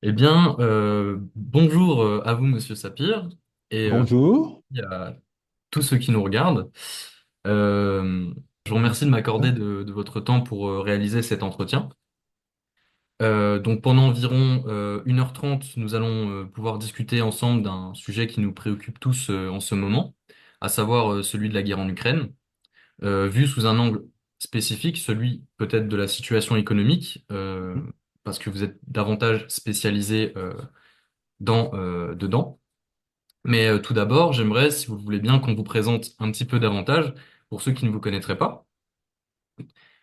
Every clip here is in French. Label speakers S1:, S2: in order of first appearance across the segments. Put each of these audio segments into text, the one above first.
S1: Eh bien, bonjour à vous, Monsieur Sapir, et
S2: Bonjour.
S1: à tous ceux qui nous regardent. Euh, je vous remercie de m'accorder de votre temps pour réaliser cet entretien. Donc, pendant environ 1h30, nous allons pouvoir discuter ensemble d'un sujet qui nous préoccupe tous en ce moment, à savoir celui de la guerre en Ukraine, vu sous un angle spécifique, celui peut-être de la situation économique, parce que vous êtes davantage spécialisé dedans. Mais tout d'abord, j'aimerais, si vous le voulez bien, qu'on vous présente un petit peu davantage pour ceux qui ne vous connaîtraient pas.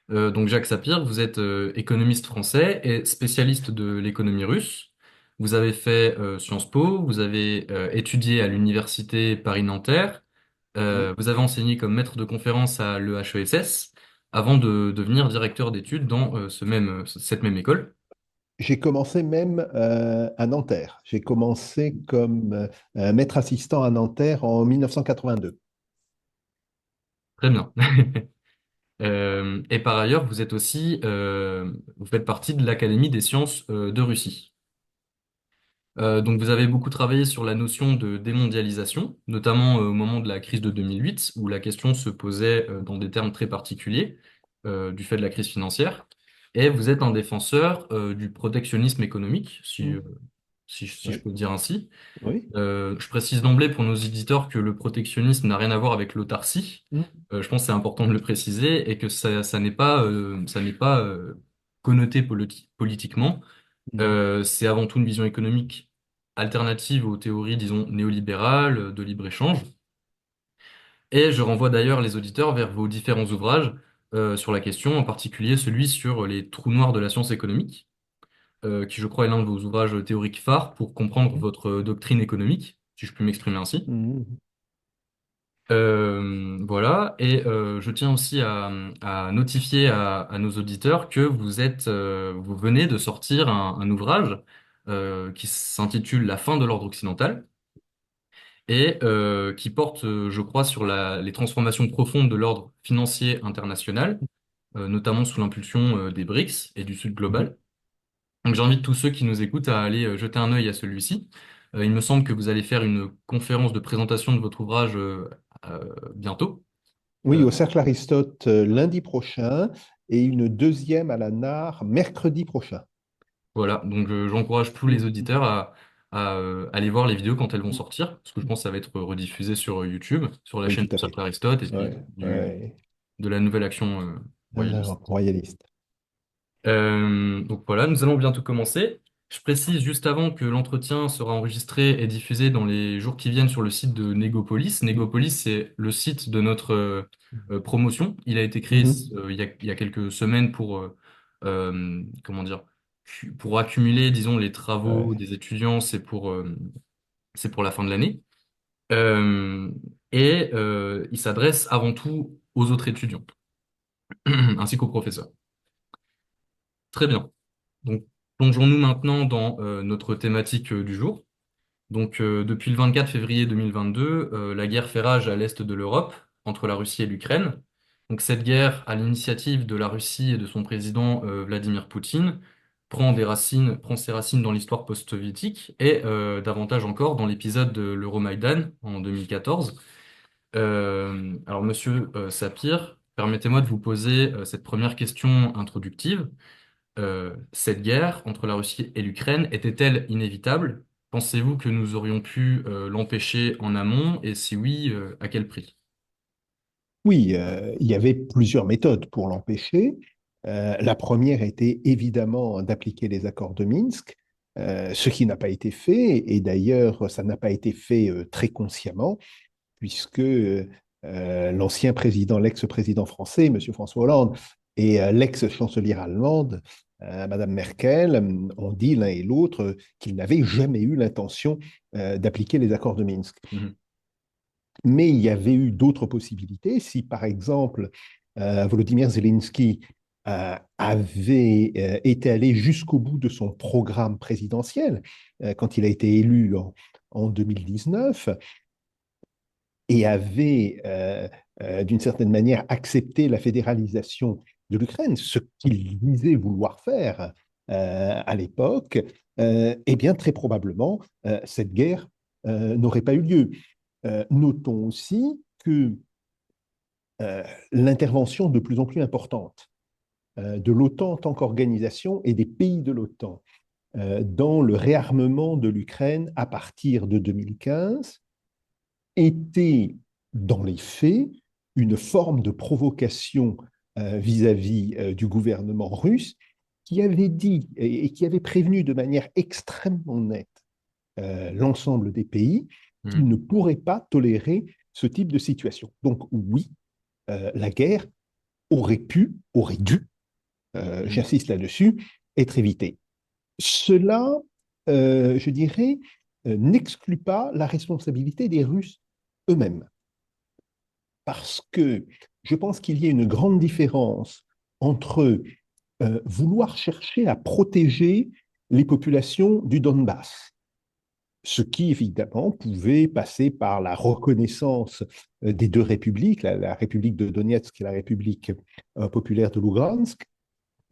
S1: Donc Jacques Sapir, vous êtes économiste français et spécialiste de l'économie russe. Vous avez fait Sciences Po, vous avez étudié à l'université Paris-Nanterre,
S2: Oui.
S1: vous avez enseigné comme maître de conférence à l'EHESS avant de devenir directeur d'études dans cette même école.
S2: J'ai commencé même à Nanterre. J'ai commencé comme maître assistant à Nanterre en 1982.
S1: Très bien. Et par ailleurs, vous faites partie de l'Académie des sciences de Russie. Donc vous avez beaucoup travaillé sur la notion de démondialisation, notamment au moment de la crise de 2008, où la question se posait dans des termes très particuliers du fait de la crise financière. Et vous êtes un défenseur du protectionnisme économique,
S2: Mm.
S1: si je
S2: Oui.
S1: peux le dire ainsi.
S2: Oui.
S1: Je précise d'emblée pour nos éditeurs que le protectionnisme n'a rien à voir avec l'autarcie.
S2: Mm.
S1: Je pense que c'est important de le préciser et que ça n'est pas connoté politiquement.
S2: Mm.
S1: C'est avant tout une vision économique alternative aux théories, disons, néolibérales, de libre-échange. Et je renvoie d'ailleurs les auditeurs vers vos différents ouvrages sur la question, en particulier celui sur les trous noirs de la science économique, qui je crois est l'un de vos ouvrages théoriques phares pour comprendre votre doctrine économique, si je puis m'exprimer ainsi.
S2: Mm.
S1: Voilà, et je tiens aussi à notifier à nos auditeurs que vous venez de sortir un ouvrage qui s'intitule La fin de l'ordre occidental et qui porte, je crois, sur les transformations profondes de l'ordre financier international, notamment sous l'impulsion des BRICS et du Sud
S2: Mm.
S1: global. Donc j'invite tous ceux qui nous écoutent à aller jeter un œil à celui-ci. Il me semble que vous allez faire une conférence de présentation de votre ouvrage bientôt.
S2: Oui,
S1: Euh,
S2: au Cercle Aristote lundi prochain et une deuxième à la NAR mercredi prochain.
S1: voilà, donc j'encourage tous les
S2: Mm.
S1: auditeurs à aller voir les vidéos quand elles vont sortir, parce que je pense que ça va être rediffusé sur YouTube, sur la
S2: Oui,
S1: chaîne
S2: tout
S1: du
S2: à fait.
S1: Cercle Aristote et puis
S2: Ouais, ouais.
S1: de la nouvelle action royaliste.
S2: Royaliste.
S1: Donc voilà, nous allons bientôt commencer. Je précise juste avant que l'entretien sera enregistré et diffusé dans les jours qui viennent sur le site de Négopolis. Négopolis, c'est le site de notre promotion. Il a été créé
S2: Mhm.
S1: il y a quelques semaines pour, comment dire, pour accumuler, disons, les travaux
S2: Ouais.
S1: des étudiants. C'est pour la fin de l'année. Euh, et il s'adresse avant tout aux autres étudiants, ainsi qu'aux professeurs. Très bien. Donc, plongeons-nous maintenant dans notre thématique du jour. Donc, depuis le 24 février 2022, la guerre fait rage à l'est de l'Europe, entre la Russie et l'Ukraine. Donc, cette guerre, à l'initiative de la Russie et de son président Vladimir Poutine, prend ses racines dans l'histoire post-soviétique et davantage encore dans l'épisode de l'Euromaïdan en 2014. Alors, monsieur Sapir, permettez-moi de vous poser cette première question introductive. Cette guerre entre la Russie et l'Ukraine était-elle inévitable? Pensez-vous que nous aurions pu l'empêcher en amont? Et si oui, à quel prix?
S2: Oui, il y avait plusieurs méthodes pour l'empêcher. La première était évidemment d'appliquer les accords de Minsk, ce qui n'a pas été fait, et d'ailleurs, ça n'a pas été fait très consciemment, puisque l'ancien président, l'ex-président français, M. François Hollande, et l'ex-chancelière allemande, Mme Merkel, ont dit l'un et l'autre qu'ils n'avaient jamais eu l'intention d'appliquer les accords de Minsk.
S1: Mhm.
S2: Mais il y avait eu d'autres possibilités. Si, par exemple, Volodymyr Zelensky avait été allé jusqu'au bout de son programme présidentiel quand il a été élu en 2019 et avait, d'une certaine manière, accepté la fédéralisation de l'Ukraine, ce qu'il disait vouloir faire, à l'époque, eh bien, très probablement, cette guerre n'aurait pas eu lieu. Notons aussi que l'intervention de plus en plus importante de l'OTAN en tant qu'organisation et des pays de l'OTAN dans le réarmement de l'Ukraine à partir de 2015 était, dans les faits, une forme de provocation vis-à-vis du gouvernement russe qui avait dit et qui avait prévenu de manière extrêmement nette l'ensemble des pays qu'ils
S1: Mhm.
S2: ne pourraient pas tolérer ce type de situation. Donc oui, la guerre aurait dû,
S1: Mhm.
S2: j'insiste là-dessus, être évitée. Cela, je dirais, n'exclut pas la responsabilité des Russes eux-mêmes, parce que je pense qu'il y a une grande différence entre vouloir chercher à protéger les populations du Donbass, ce qui évidemment pouvait passer par la reconnaissance des deux républiques, la République de Donetsk et la République populaire de Lugansk,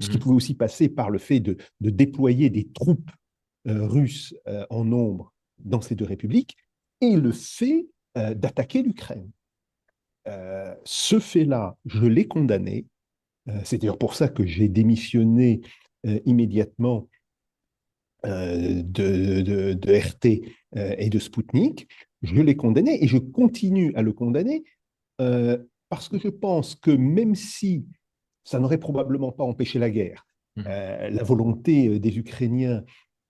S2: ce qui
S1: Mhm.
S2: pouvait aussi passer par le fait de déployer des troupes russes en nombre dans ces deux républiques, et le fait d'attaquer l'Ukraine. Ce fait-là, je l'ai condamné. C'est d'ailleurs pour ça que j'ai démissionné immédiatement de RT et de Sputnik. Je l'ai condamné et je continue à le condamner euh, parce que je pense que même si ça n'aurait probablement pas empêché la guerre,
S1: Mhm.
S2: la volonté des Ukrainiens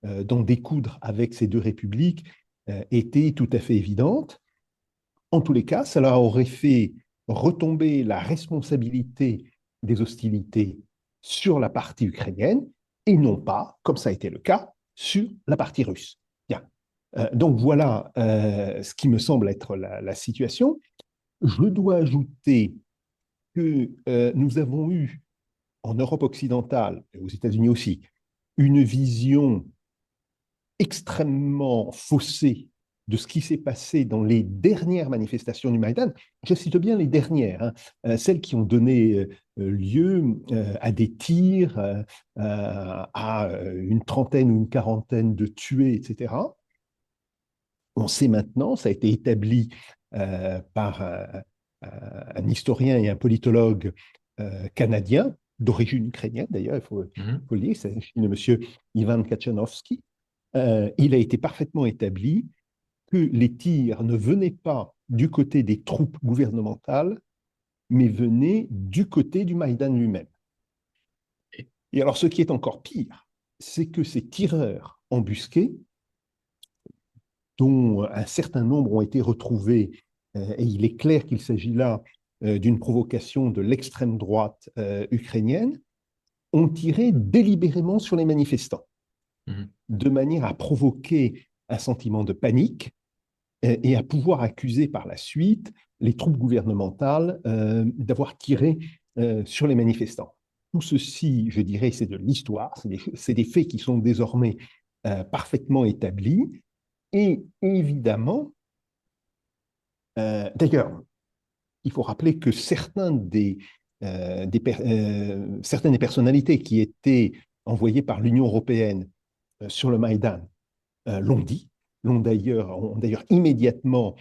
S2: d'en découdre avec ces deux républiques était tout à fait évidente. En tous les cas, cela aurait fait retomber la responsabilité des hostilités sur la partie ukrainienne et non pas, comme ça a été le cas, sur la partie russe. Bien. Donc voilà ce qui me semble être la situation. Je dois ajouter que nous avons eu en Europe occidentale, et aux États-Unis aussi, une vision extrêmement faussée de ce qui s'est passé dans les dernières manifestations du Maïdan. Je cite bien les dernières, hein, celles qui ont donné lieu à des tirs, à une trentaine ou une quarantaine de tués, etc. On sait maintenant, ça a été établi par un historien et un politologue canadien, d'origine ukrainienne d'ailleurs,
S1: Mhm.
S2: faut le dire, c'est le monsieur Ivan Kachanovski. Il a été parfaitement établi que les tirs ne venaient pas du côté des troupes gouvernementales, mais venaient du côté du Maïdan lui-même. Et alors, ce qui est encore pire, c'est que ces tireurs embusqués, dont un certain nombre ont été retrouvés, et il est clair qu'il s'agit là d'une provocation de l'extrême droite ukrainienne, ont tiré délibérément sur les manifestants,
S1: Mhm.
S2: de manière à provoquer un sentiment de panique et à pouvoir accuser par la suite les troupes gouvernementales d'avoir tiré sur les manifestants. Tout ceci, je dirais, c'est de l'histoire, c'est des faits qui sont désormais parfaitement établis. Et évidemment, d'ailleurs, il faut rappeler que certaines des personnalités qui étaient envoyées par l'Union européenne sur le Maïdan l'ont dit, ont d'ailleurs immédiatement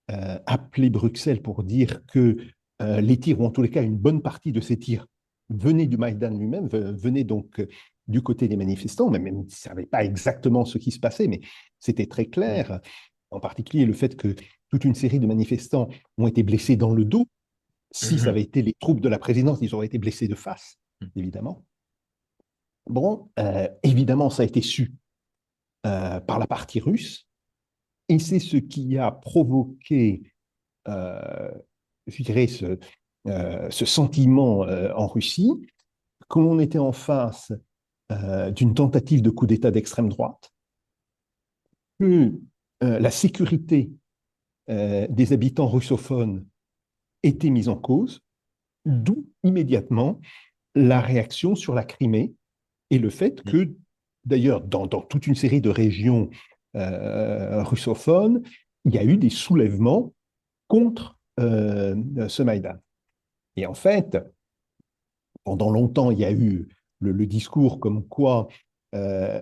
S2: appelé Bruxelles pour dire que les tirs, ou en tous les cas une bonne partie de ces tirs, venaient du Maïdan lui-même, venaient donc du côté des manifestants, même s'ils ne savaient pas exactement ce qui se passait, mais c'était très
S1: Mhm.
S2: clair, en particulier le fait que toute une série de manifestants ont été blessés dans le dos. Si ça avait
S1: Mhm.
S2: été les troupes de la présidence, ils auraient été blessés de face, évidemment. Bon, évidemment, ça a été su par la partie russe, et c'est ce qui a provoqué, euh, je dirais, ce sentiment en Russie, qu'on était en face d'une tentative de coup d'État d'extrême droite, que la sécurité des habitants russophones était mise en cause, d'où immédiatement la réaction sur la Crimée et le fait
S1: Mhm.
S2: que, d'ailleurs, dans toute une série de régions russophones, il y a eu des soulèvements contre ce Maïdan. Et en fait, pendant longtemps, il y a eu le discours comme quoi euh,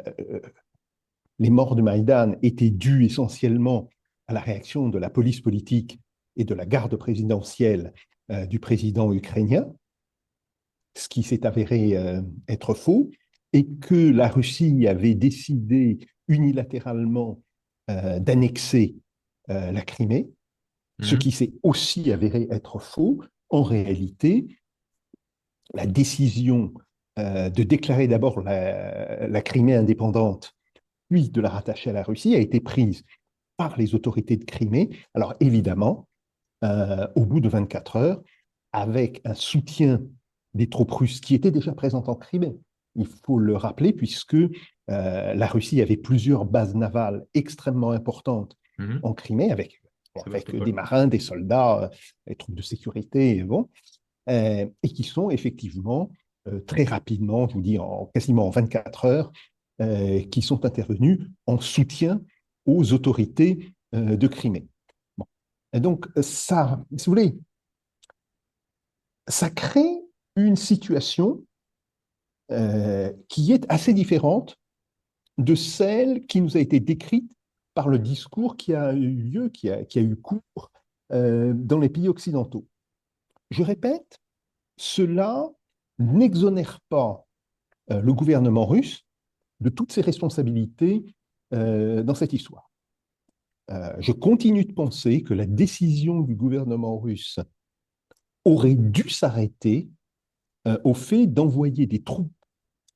S2: les morts de Maïdan étaient dues essentiellement à la réaction de la police politique et de la garde présidentielle du président ukrainien, ce qui s'est avéré être faux, et que la Russie avait décidé unilatéralement d'annexer la Crimée, ce
S1: Mhm.
S2: qui s'est aussi avéré être faux. En réalité, la décision de déclarer d'abord la Crimée indépendante, puis de la rattacher à la Russie, a été prise par les autorités de Crimée. Alors évidemment, au bout de 24 heures, avec un soutien des troupes russes qui étaient déjà présentes en Crimée. Il faut le rappeler, puisque la Russie avait plusieurs bases navales extrêmement importantes
S1: Mhm.
S2: en Crimée, avec des
S1: Sébastopol.
S2: marins, des soldats, des troupes de sécurité, bon, et qui sont effectivement très rapidement, je vous dis en quasiment en 24 heures, qui sont intervenus en soutien aux autorités de Crimée. Bon. Et donc, ça, si vous voulez, ça crée une situation qui est assez différente de celle qui nous a été décrite par le discours qui a eu lieu, qui a eu cours dans les pays occidentaux. Je répète, cela n'exonère pas le gouvernement russe de toutes ses responsabilités dans cette histoire. Je continue de penser que la décision du gouvernement russe aurait dû s'arrêter au fait d'envoyer des troupes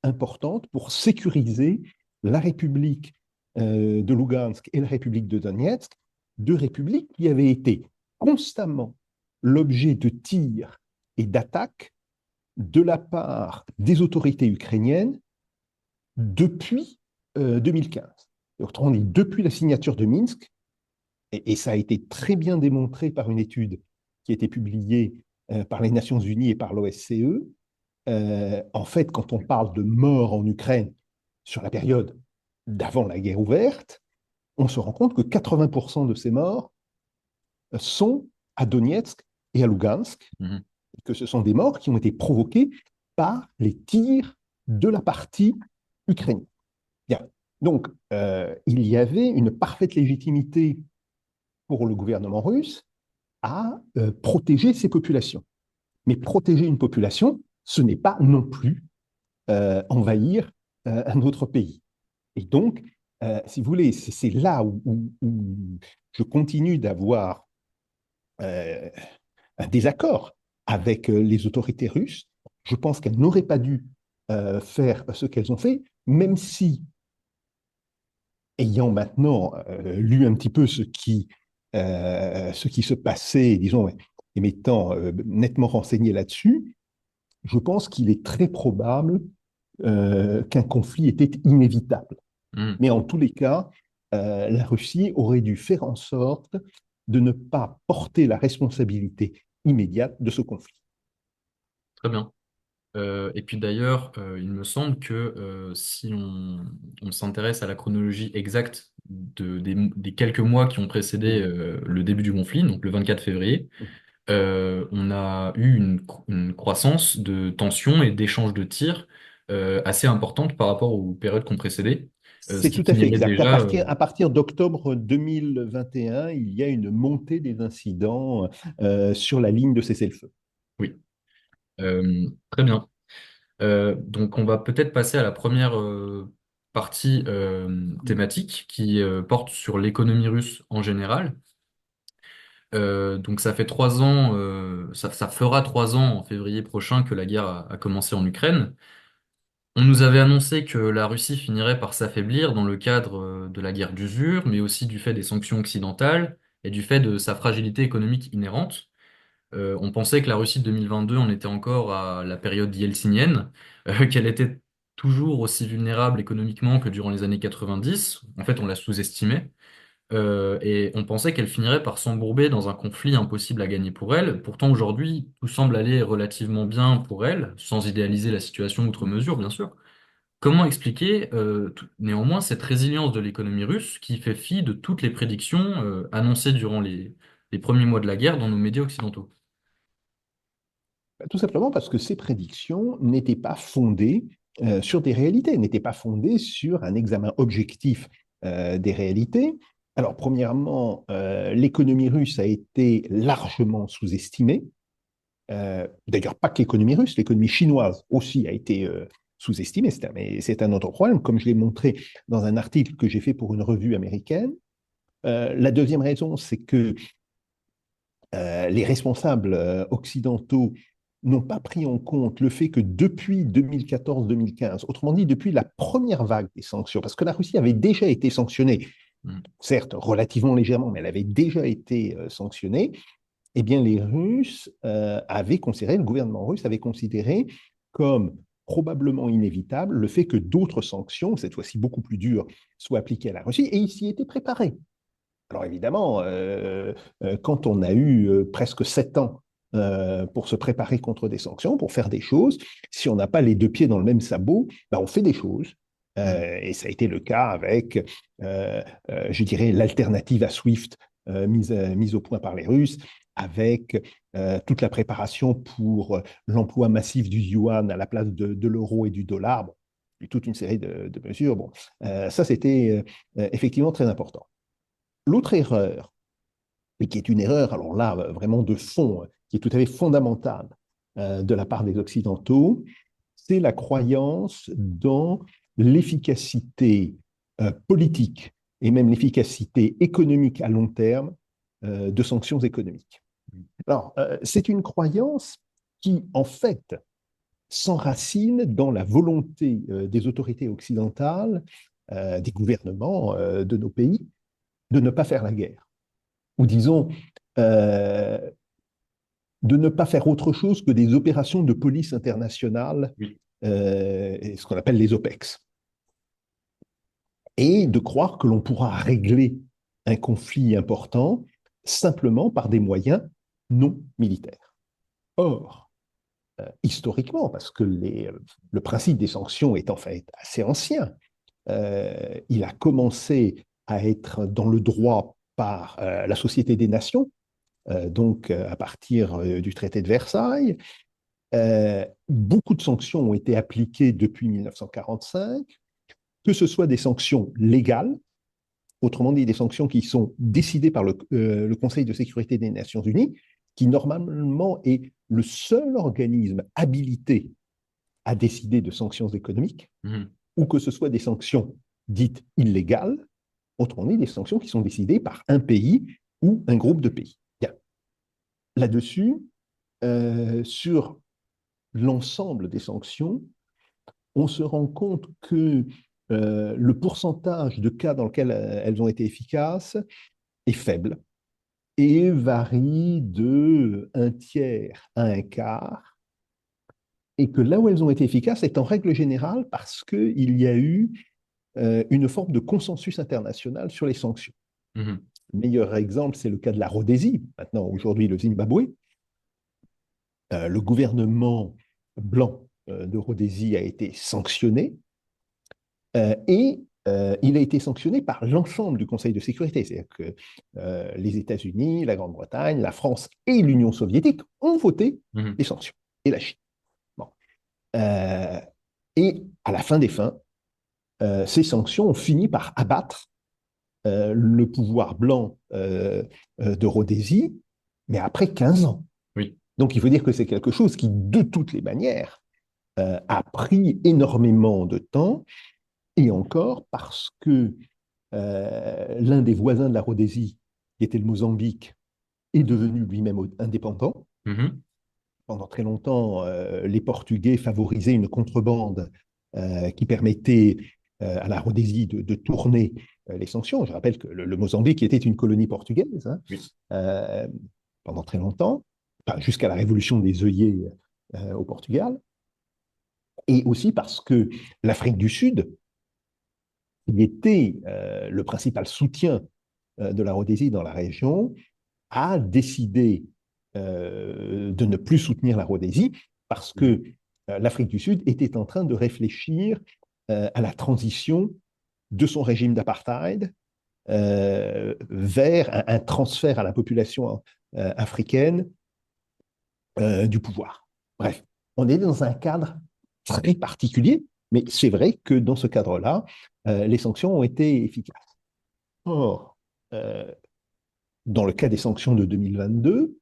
S2: importantes pour sécuriser la République de Lugansk et la République de Donetsk, deux républiques qui avaient été constamment l'objet de tirs et d'attaques de la part des autorités ukrainiennes depuis 2015. Autrement dit, depuis la signature de Minsk, et ça a été très bien démontré par une étude qui a été publiée par les Nations Unies et par l'OSCE, en fait, quand on parle de morts en Ukraine sur la période d'avant la guerre ouverte, on se rend compte que 80% de ces morts sont à Donetsk et à Lugansk,
S1: Mhm.
S2: que ce sont des morts qui ont été provoqués par les tirs de la partie ukrainienne. Bien. Donc, il y avait une parfaite légitimité pour le gouvernement russe à protéger ces populations. Mais protéger une population, ce n'est pas non plus envahir un autre pays. Et donc, si vous voulez, c'est là où je continue d'avoir euh, un désaccord avec les autorités russes. Je pense qu'elles n'auraient pas dû faire ce qu'elles ont fait, même si, ayant maintenant lu un petit peu ce qui se passait, disons, et m'étant nettement renseigné là-dessus, je pense qu'il est très probable qu'un conflit était inévitable.
S1: Mhm.
S2: Mais en tous les cas, la Russie aurait dû faire en sorte de ne pas porter la responsabilité immédiate de ce conflit.
S1: Très bien. Et puis d'ailleurs, il me semble que si on s'intéresse à la chronologie exacte des quelques mois qui ont précédé
S2: Mhm.
S1: le début du conflit, donc le 24 février, on a eu une croissance de tensions et d'échanges de tirs assez importante par rapport aux périodes qu'on précédait, ce
S2: C'est
S1: qui
S2: tout à fait
S1: signifiait
S2: exact.
S1: déjà,
S2: À partir d'octobre 2021, il y a une montée des incidents sur la ligne de cessez-le-feu.
S1: oui, très bien. Donc on va peut-être passer à la première partie thématique qui porte sur l'économie russe en général. Donc ça fait 3 ans, ça fera 3 ans en février prochain que la guerre a commencé en Ukraine. On nous avait annoncé que la Russie finirait par s'affaiblir dans le cadre de la guerre d'usure, mais aussi du fait des sanctions occidentales et du fait de sa fragilité économique inhérente. On pensait que la Russie de 2022 en était encore à la période yeltsinienne, qu'elle était toujours aussi vulnérable économiquement que durant les années 90. En fait, on la sous-estimait. Et on pensait qu'elle finirait par s'embourber dans un conflit impossible à gagner pour elle. Pourtant, aujourd'hui, tout semble aller relativement bien pour elle, sans idéaliser la situation outre mesure, bien sûr. Comment expliquer néanmoins cette résilience de l'économie russe qui fait fi de toutes les prédictions annoncées durant les premiers mois de la guerre dans nos médias occidentaux?
S2: Tout simplement parce que ces prédictions n'étaient pas fondées sur des réalités, n'était pas fondée sur un examen objectif des réalités. Alors, premièrement, l'économie russe a été largement sous-estimée. D'ailleurs, pas que l'économie russe, l'économie chinoise aussi a été sous-estimée, mais c'est un autre problème, comme je l'ai montré dans un article que j'ai fait pour une revue américaine. La deuxième raison, c'est que les responsables occidentaux n'ont pas pris en compte le fait que depuis 2014-2015, autrement dit depuis la première vague des sanctions, parce que la Russie avait déjà été sanctionnée,
S1: Mhm.
S2: certes relativement légèrement, mais elle avait déjà été sanctionnée, eh bien les Russes avaient considéré, le gouvernement russe avait considéré comme probablement inévitable le fait que d'autres sanctions, cette fois-ci beaucoup plus dures, soient appliquées à la Russie, et ils s'y étaient préparés. Alors évidemment, quand on a eu presque 7 ans pour se préparer contre des sanctions, pour faire des choses, si on n'a pas les deux pieds dans le même sabot, ben on fait des choses.
S1: Mhm.
S2: Et ça a été le cas avec, je dirais, l'alternative à SWIFT mise au point par les Russes, avec toute la préparation pour l'emploi massif du yuan à la place de l'euro et du dollar. Bon, toute une série de mesures. Bon, ça, c'était effectivement très important. L'autre erreur, et qui est une erreur, alors là, vraiment de fond, qui est tout à fait fondamentale de la part des Occidentaux, c'est la croyance dans l'efficacité politique et même l'efficacité économique à long terme de sanctions économiques. Alors, c'est une croyance qui, en fait, s'enracine dans la volonté des autorités occidentales, des gouvernements de nos pays, de ne pas faire la guerre ou disons, euh, de ne pas faire autre chose que des opérations de police internationale,
S1: Oui.
S2: ce qu'on appelle les OPEX, et de croire que l'on pourra régler un conflit important simplement par des moyens non militaires. Or, historiquement, parce que le principe des sanctions est en fait assez ancien, il a commencé à être dans le droit par la Société des Nations, donc à partir du traité de Versailles. Beaucoup de sanctions ont été appliquées depuis 1945, que ce soit des sanctions légales, autrement dit des sanctions qui sont décidées par le Conseil de sécurité des Nations Unies, qui normalement est le seul organisme habilité à décider de sanctions économiques,
S1: Mhm.
S2: ou que ce soit des sanctions dites illégales, autrement dit des sanctions qui sont décidées par un pays ou un groupe de pays. Bien. Là-dessus, sur l'ensemble des sanctions, on se rend compte que le pourcentage de cas dans lesquels elles ont été efficaces est faible et varie de un tiers à un quart, et que là où elles ont été efficaces est en règle générale parce qu'il y a eu une forme de consensus international sur les sanctions.
S1: Mhm.
S2: Le meilleur exemple, c'est le cas de la Rhodésie, maintenant aujourd'hui le Zimbabwe. Le gouvernement blanc de Rhodésie a été sanctionné et il a été sanctionné par l'ensemble du Conseil de sécurité. C'est-à-dire que les États-Unis, la Grande-Bretagne, la France et l'Union soviétique ont voté
S1: Mhm.
S2: les sanctions, et la Chine. Bon. Euh, et à la fin des fins, ces sanctions ont fini par abattre le pouvoir blanc de Rhodésie, mais après 15 ans.
S1: Oui.
S2: Donc il faut dire que c'est quelque chose qui, de toutes les manières, a pris énormément de temps, et encore parce que l'un des voisins de la Rhodésie, qui était le Mozambique, est devenu lui-même indépendant.
S1: Mhm.
S2: Pendant très longtemps, les Portugais favorisaient une contrebande qui permettait à la Rhodésie de tourner les sanctions. Je rappelle que le Mozambique était une colonie portugaise, hein,
S1: Oui.
S2: euh, pendant très longtemps, enfin, jusqu'à la révolution des œillets au Portugal, et aussi parce que l'Afrique du Sud, qui était le principal soutien de la Rhodésie dans la région, a décidé de ne plus soutenir la Rhodésie parce
S1: Mhm.
S2: que l'Afrique du Sud était en train de réfléchir à la transition de son régime d'apartheid vers un transfert à la population africaine du pouvoir. Bref, on est dans un cadre très particulier Mais c'est vrai que dans ce cadre-là, les sanctions ont été efficaces. Or, euh, dans le cas des sanctions de 2022,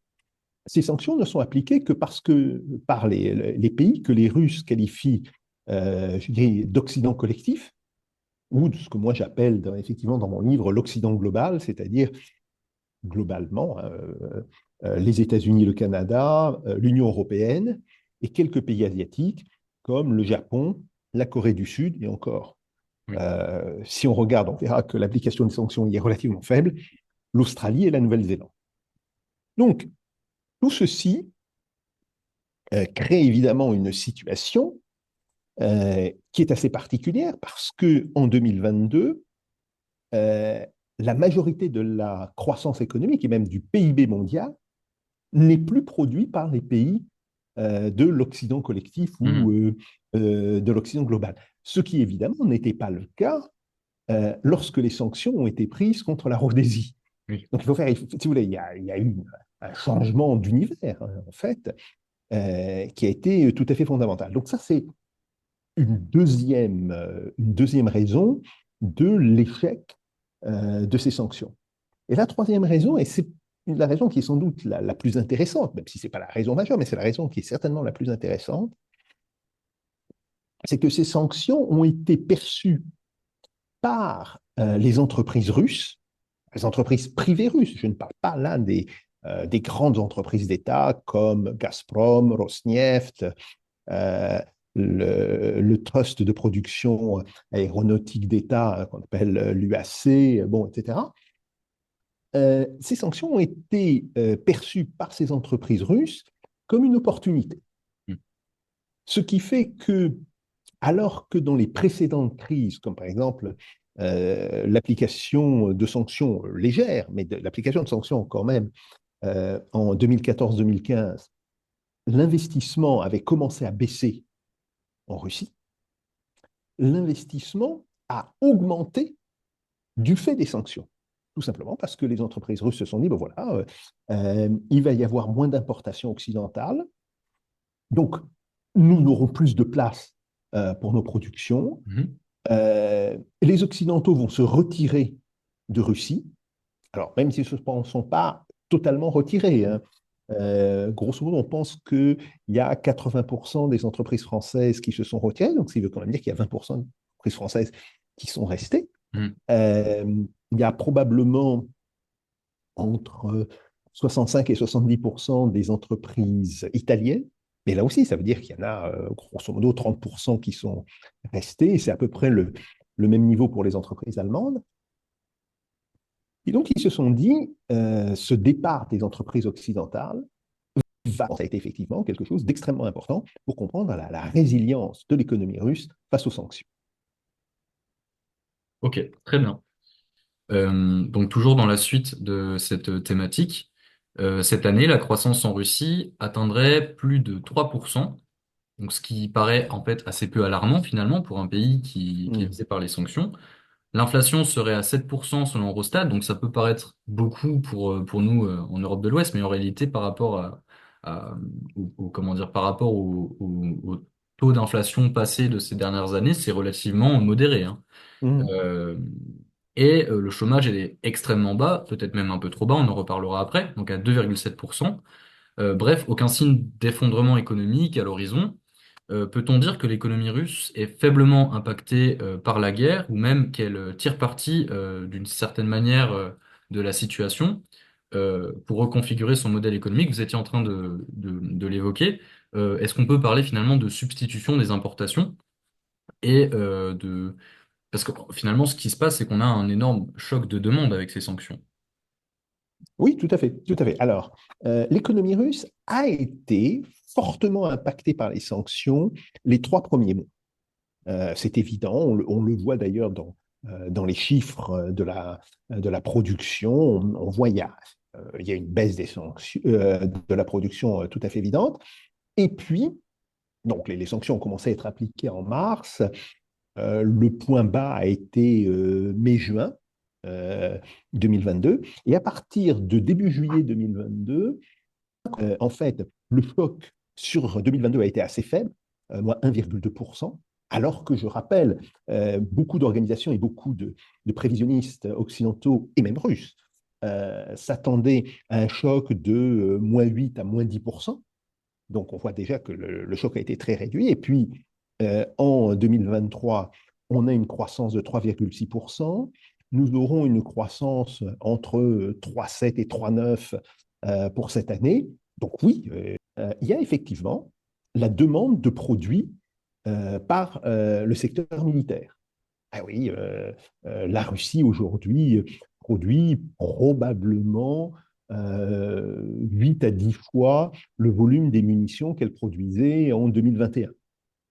S2: ces sanctions ne sont appliquées que parce que par les pays que les Russes qualifient, je dirais, d'Occident collectif, ou de ce que moi j'appelle effectivement dans mon livre l'Occident global, c'est-à-dire globalement les États-Unis, le Canada, l'Union européenne et quelques pays asiatiques comme le Japon, la Corée du Sud et encore.
S1: Oui.
S2: Si on regarde, on verra que l'application des sanctions y est relativement faible, l'Australie et la Nouvelle-Zélande. Donc, tout ceci crée évidemment une situation qui est assez particulière parce que en 2022, la majorité de la croissance économique et même du PIB mondial n'est plus produit par les pays de l'Occident collectif ou
S1: Mhm.
S2: de l'Occident global. Ce qui évidemment n'était pas le cas lorsque les sanctions ont été prises contre la Rhodésie.
S1: Oui.
S2: Donc il faut faire, si vous voulez, il y a eu un changement d'univers, hein, en fait, qui a été tout à fait fondamental. Donc ça, c'est une deuxième raison de l'échec de ces sanctions. Et la troisième raison, et c'est la raison qui est sans doute la plus intéressante, même si ce n'est pas la raison majeure, mais c'est la raison qui est certainement la plus intéressante, c'est que ces sanctions ont été perçues par les entreprises russes, les entreprises privées russes. Je ne parle pas là des grandes entreprises d'État comme Gazprom, Rosneft, euh, le trust de production aéronautique d'État qu'on appelle l'UAC, bon, etc. Ces sanctions ont été perçues par ces entreprises russes comme une opportunité.
S1: Mhm.
S2: Ce qui fait que, alors que dans les précédentes crises, comme par exemple l'application de sanctions légères, mais l'application de sanctions quand même en 2014-2015, l'investissement avait commencé à baisser en Russie, l'investissement a augmenté du fait des sanctions. Tout simplement parce que les entreprises russes se sont dit, ben voilà, il va y avoir moins d'importations occidentales, donc nous n'aurons plus de place pour nos productions.
S1: Mhm.
S2: Les Occidentaux vont se retirer de Russie, alors même s'ils ne sont pas totalement retirés. Hein. Grosso modo, on pense qu'il y a 80% des entreprises françaises qui se sont retirées, donc ça veut quand même dire qu'il y a 20% d'entreprises françaises qui sont restées.
S1: Mhm.
S2: Euh, il y a probablement entre 65 et 70% des entreprises italiennes. Mais là aussi, ça veut dire qu'il y en a grosso modo 30% qui sont restés. Et c'est à peu près le même niveau pour les entreprises allemandes. Et donc, ils se sont dit, ce départ des entreprises occidentales ça a été effectivement quelque chose d'extrêmement important pour comprendre la résilience de l'économie russe face aux sanctions.
S1: Ok, très bien. Donc toujours dans la suite de cette thématique, cette année, la croissance en Russie atteindrait plus de 3%, donc ce qui paraît en fait assez peu alarmant finalement pour un pays qui est
S2: Mm.
S1: visé par les sanctions. L'inflation serait à 7% selon Eurostat, donc ça peut paraître beaucoup pour nous en Europe de l'Ouest, mais en réalité par rapport comment dire, par rapport au taux d'inflation passé de ces dernières années, c'est relativement modéré, hein.
S2: Mm.
S1: Euh, le chômage est extrêmement bas, peut-être même un peu trop bas, on en reparlera après, donc à 2,7%. Bref, aucun signe d'effondrement économique à l'horizon. Peut-on dire que l'économie russe est faiblement impactée par la guerre ou même qu'elle tire parti d'une certaine manière de la situation pour reconfigurer son modèle économique? Vous étiez en train de l'évoquer. Est-ce qu'on peut parler finalement de substitution des importations et de parce que finalement, ce qui se passe, c'est qu'on a un énorme choc de demande avec ces sanctions.
S2: Oui, tout à fait, tout à fait. Alors, l'économie russe a été fortement impactée par les sanctions les 3 premiers mois. C'est évident, on le voit d'ailleurs dans les chiffres de la production. On voit il y a une baisse des sanctions, de la production tout à fait évidente. Et puis, donc les sanctions ont commencé à être appliquées en mars. Le point bas a été mai-juin 2022. Et à partir de début juillet 2022, en fait, le choc sur 2022 a été assez faible, moins 1,2%. Alors que je rappelle, beaucoup d'organisations et beaucoup de prévisionnistes occidentaux et même russes s'attendaient à un choc de -8 à -10%. Donc on voit déjà que le choc a été très réduit. Et puis en 2023, on a une croissance de 3,6%. Nous aurons une croissance entre 3,7 et 3,9 pour cette année. Donc oui, il y a effectivement la demande de produits par le secteur militaire. Ah oui, la Russie aujourd'hui produit probablement 8 à 10 fois le volume des munitions qu'elle produisait en 2021.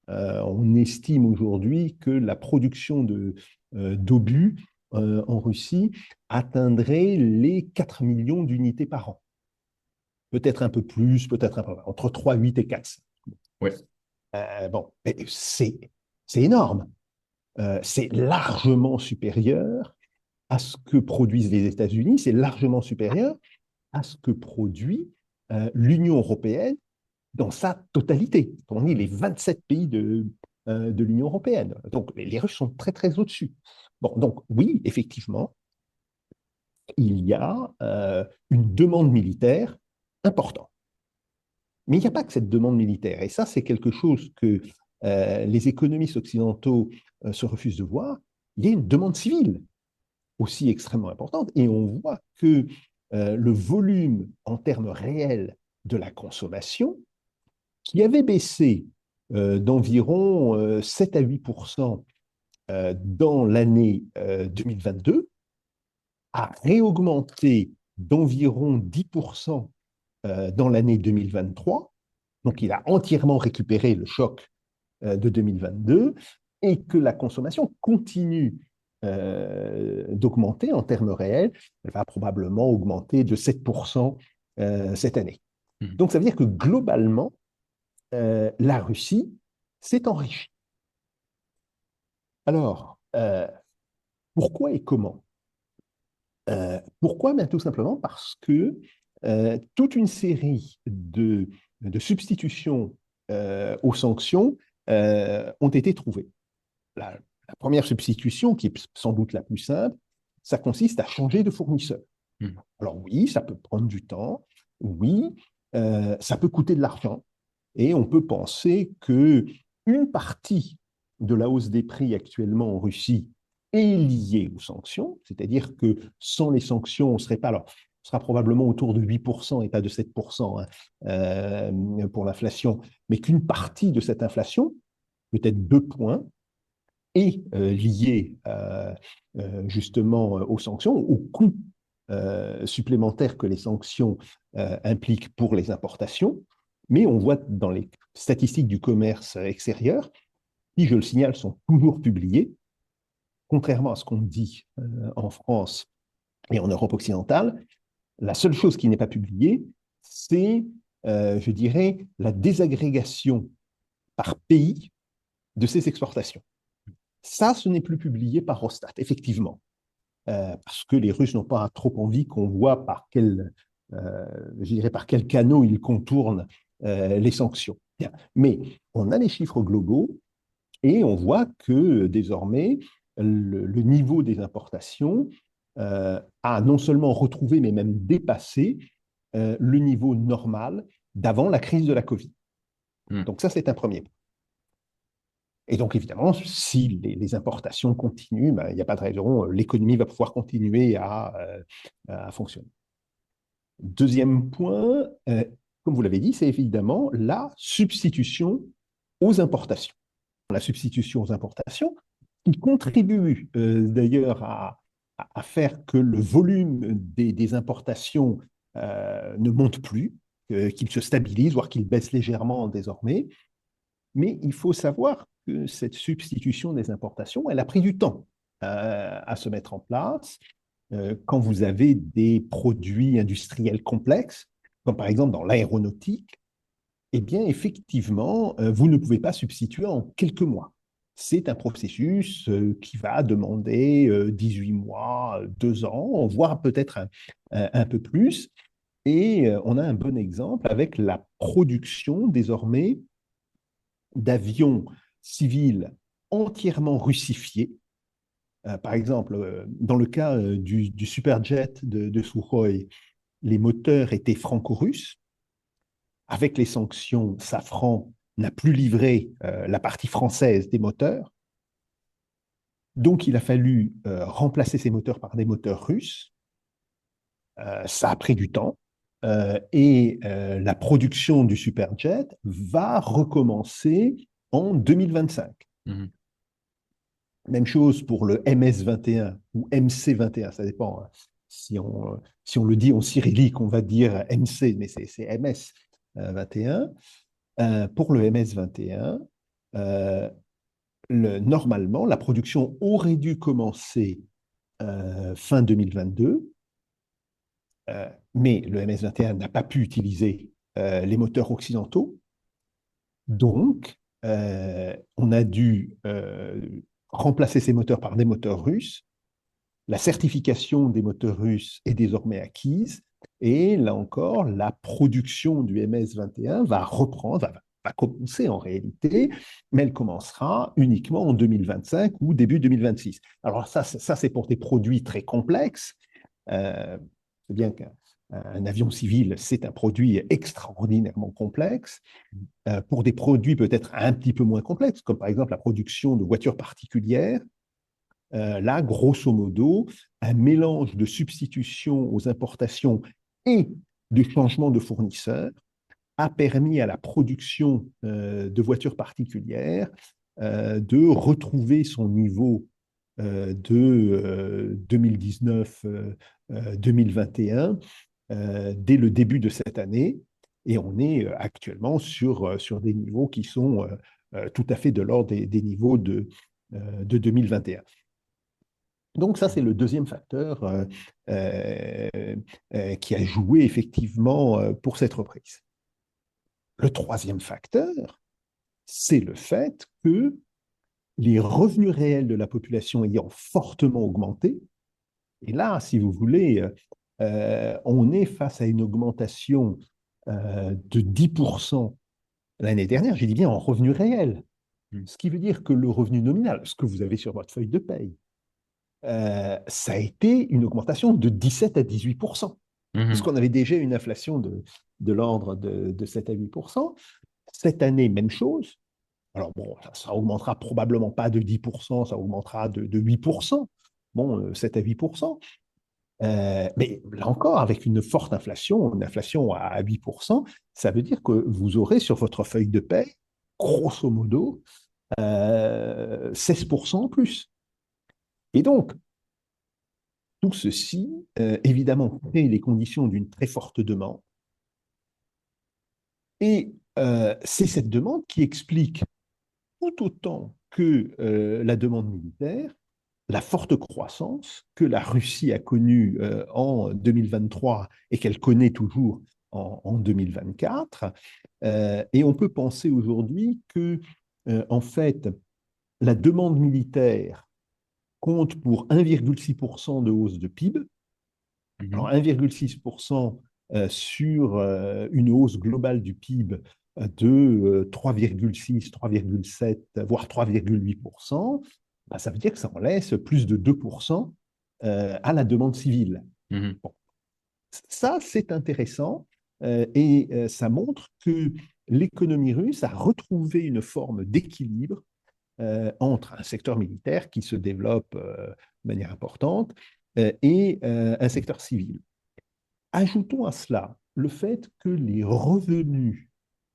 S2: On estime aujourd'hui que la production d'obus en Russie atteindrait les 4 millions d'unités par an. Peut-être un peu plus, peut-être un peu moins, entre 3, 8 et 4.
S1: Ouais.
S2: Bon, c'est énorme. C'est largement supérieur à ce que produisent les États-Unis, c'est largement supérieur à ce que produit l'Union européenne dans sa totalité. On est les 27 pays de l'Union européenne. Donc les Russes sont très très au-dessus. Bon, donc oui, effectivement, il y a une demande militaire importante. Mais il n'y a pas que cette demande militaire. Et ça, c'est quelque chose que les économistes occidentaux se refusent de voir. Il y a une demande civile aussi extrêmement importante. Et on voit que le volume en termes réels de la consommation, qui avait baissé d'environ 7 à 8% dans l'année 2022, a réaugmenté d'environ 10% dans l'année 2023. Donc, il a entièrement récupéré le choc de 2022 et que la consommation continue d'augmenter en termes réels. Elle va probablement augmenter de 7% cette année.
S1: Mhm.
S2: Donc, ça veut dire que globalement, la Russie s'est enrichie. Alors, pourquoi et comment? Pourquoi? Bien, tout simplement parce que toute une série de substitutions aux sanctions ont été trouvées. La première substitution, qui est sans doute la plus simple, ça consiste à changer de fournisseur.
S1: Mhm.
S2: Alors oui, ça peut prendre du temps, oui, ça peut coûter de l'argent, et on peut penser que une partie de la hausse des prix actuellement en Russie est liée aux sanctions, c'est-à-dire que sans les sanctions, on serait pas alors, on sera probablement autour de 8% et pas de 7% hein, pour l'inflation, mais qu'une partie de cette inflation, peut-être 2 points, est liée justement aux sanctions, au coût supplémentaire que les sanctions impliquent pour les importations. Mais on voit dans les statistiques du commerce extérieur, qui, je le signale, sont toujours publiées, contrairement à ce qu'on dit en France et en Europe occidentale, la seule chose qui n'est pas publiée, c'est, je dirais, la désagrégation par pays de ces exportations. Ça, ce n'est plus publié par Rostat, effectivement, parce que les Russes n'ont pas trop envie qu'on voit je dirais par quel canot ils contournent les sanctions. Bien. Mais on a les chiffres globaux et on voit que désormais, le niveau des importations a non seulement retrouvé, mais même dépassé le niveau normal d'avant la crise de la Covid.
S1: Mhm.
S2: Donc ça, c'est un premier point. Et donc, évidemment, si les importations continuent, ben, il n'y a pas de raison, l'économie va pouvoir continuer à fonctionner. Deuxième point, comme vous l'avez dit, c'est évidemment la substitution aux importations. La substitution aux importations qui contribue d'ailleurs à faire que le volume des importations ne monte plus, qu'il se stabilise, voire qu'il baisse légèrement désormais. Mais il faut savoir que cette substitution des importations, elle a pris du temps à se mettre en place. Quand vous avez des produits industriels complexes, comme par exemple dans l'aéronautique, eh bien, effectivement, vous ne pouvez pas substituer en quelques mois. C'est un processus qui va demander 18 mois, 2 ans, voire peut-être un peu plus. Et on a un bon exemple avec la production désormais d'avions civils entièrement russifiés. Par exemple, dans le cas du Superjet de Sukhoi, les moteurs étaient franco-russes. Avec les sanctions, Safran n'a plus livré la partie française des moteurs. Donc, il a fallu remplacer ces moteurs par des moteurs russes. Ça a pris du temps. Et la production du Superjet va recommencer en 2025.
S1: Mhm.
S2: Même chose pour le MS-21 ou MC-21, ça dépend. Si on le dit en cyrillique, on va dire MC, mais c'est MS-21. Pour le MS-21, normalement, la production aurait dû commencer fin 2022, mais le MS-21 n'a pas pu utiliser les moteurs occidentaux. Donc, on a dû remplacer ces moteurs par des moteurs russes. La certification des moteurs russes est désormais acquise. Et là encore, la production du MS-21 va reprendre, va commencer en réalité, mais elle commencera uniquement en 2025 ou début 2026. Alors ça c'est pour des produits très complexes. C'est bien qu'un avion civil, c'est un produit extraordinairement complexe. Pour des produits peut-être un petit peu moins complexes, comme par exemple la production de voitures particulières, là, grosso modo, un mélange de substitution aux importations et de changement de fournisseurs a permis à la production de voitures particulières de retrouver son niveau de 2019-2021 dès le début de cette année. Et on est actuellement sur des niveaux qui sont tout à fait de l'ordre des niveaux de 2021. Donc ça, c'est le deuxième facteur euh, qui a joué effectivement pour cette reprise. Le troisième facteur, c'est le fait que les revenus réels de la population ayant fortement augmenté, et là, si vous voulez, on est face à une augmentation de 10% l'année dernière, j'ai dit bien en revenu réel,
S1: Mhm.
S2: ce qui veut dire que le revenu nominal, ce que vous avez sur votre feuille de paye, ça a été une augmentation de 17 à 18%,
S1: Mhm.
S2: puisqu'on avait déjà une inflation de l'ordre de 7 à 8%. Cette année, même chose. Alors bon, ça augmentera probablement pas de 10%, ça augmentera de 8%. Bon, 7 à 8%. Mais là encore, avec une forte inflation, une inflation à 8%, ça veut dire que vous aurez sur votre feuille de paie, grosso modo, 16% en plus. Et donc, tout ceci, évidemment, crée les conditions d'une très forte demande. Et c'est cette demande qui explique tout autant que la demande militaire, la forte croissance que la Russie a connue en 2023 et qu'elle connaît toujours en 2024. Et on peut penser aujourd'hui que, en fait, la demande militaire compte pour 1,6% de hausse de PIB. Alors
S1: Mhm.
S2: 1,6% sur une hausse globale du PIB de 3,6, 3,7, voire 3,8%, bah, ça veut dire que ça en laisse plus de 2% à la demande civile.
S1: Mhm.
S2: Bon, ça, c'est intéressant et ça montre que l'économie russe a retrouvé une forme d'équilibre entre un secteur militaire qui se développe de manière importante et un secteur civil. Ajoutons à cela le fait que les revenus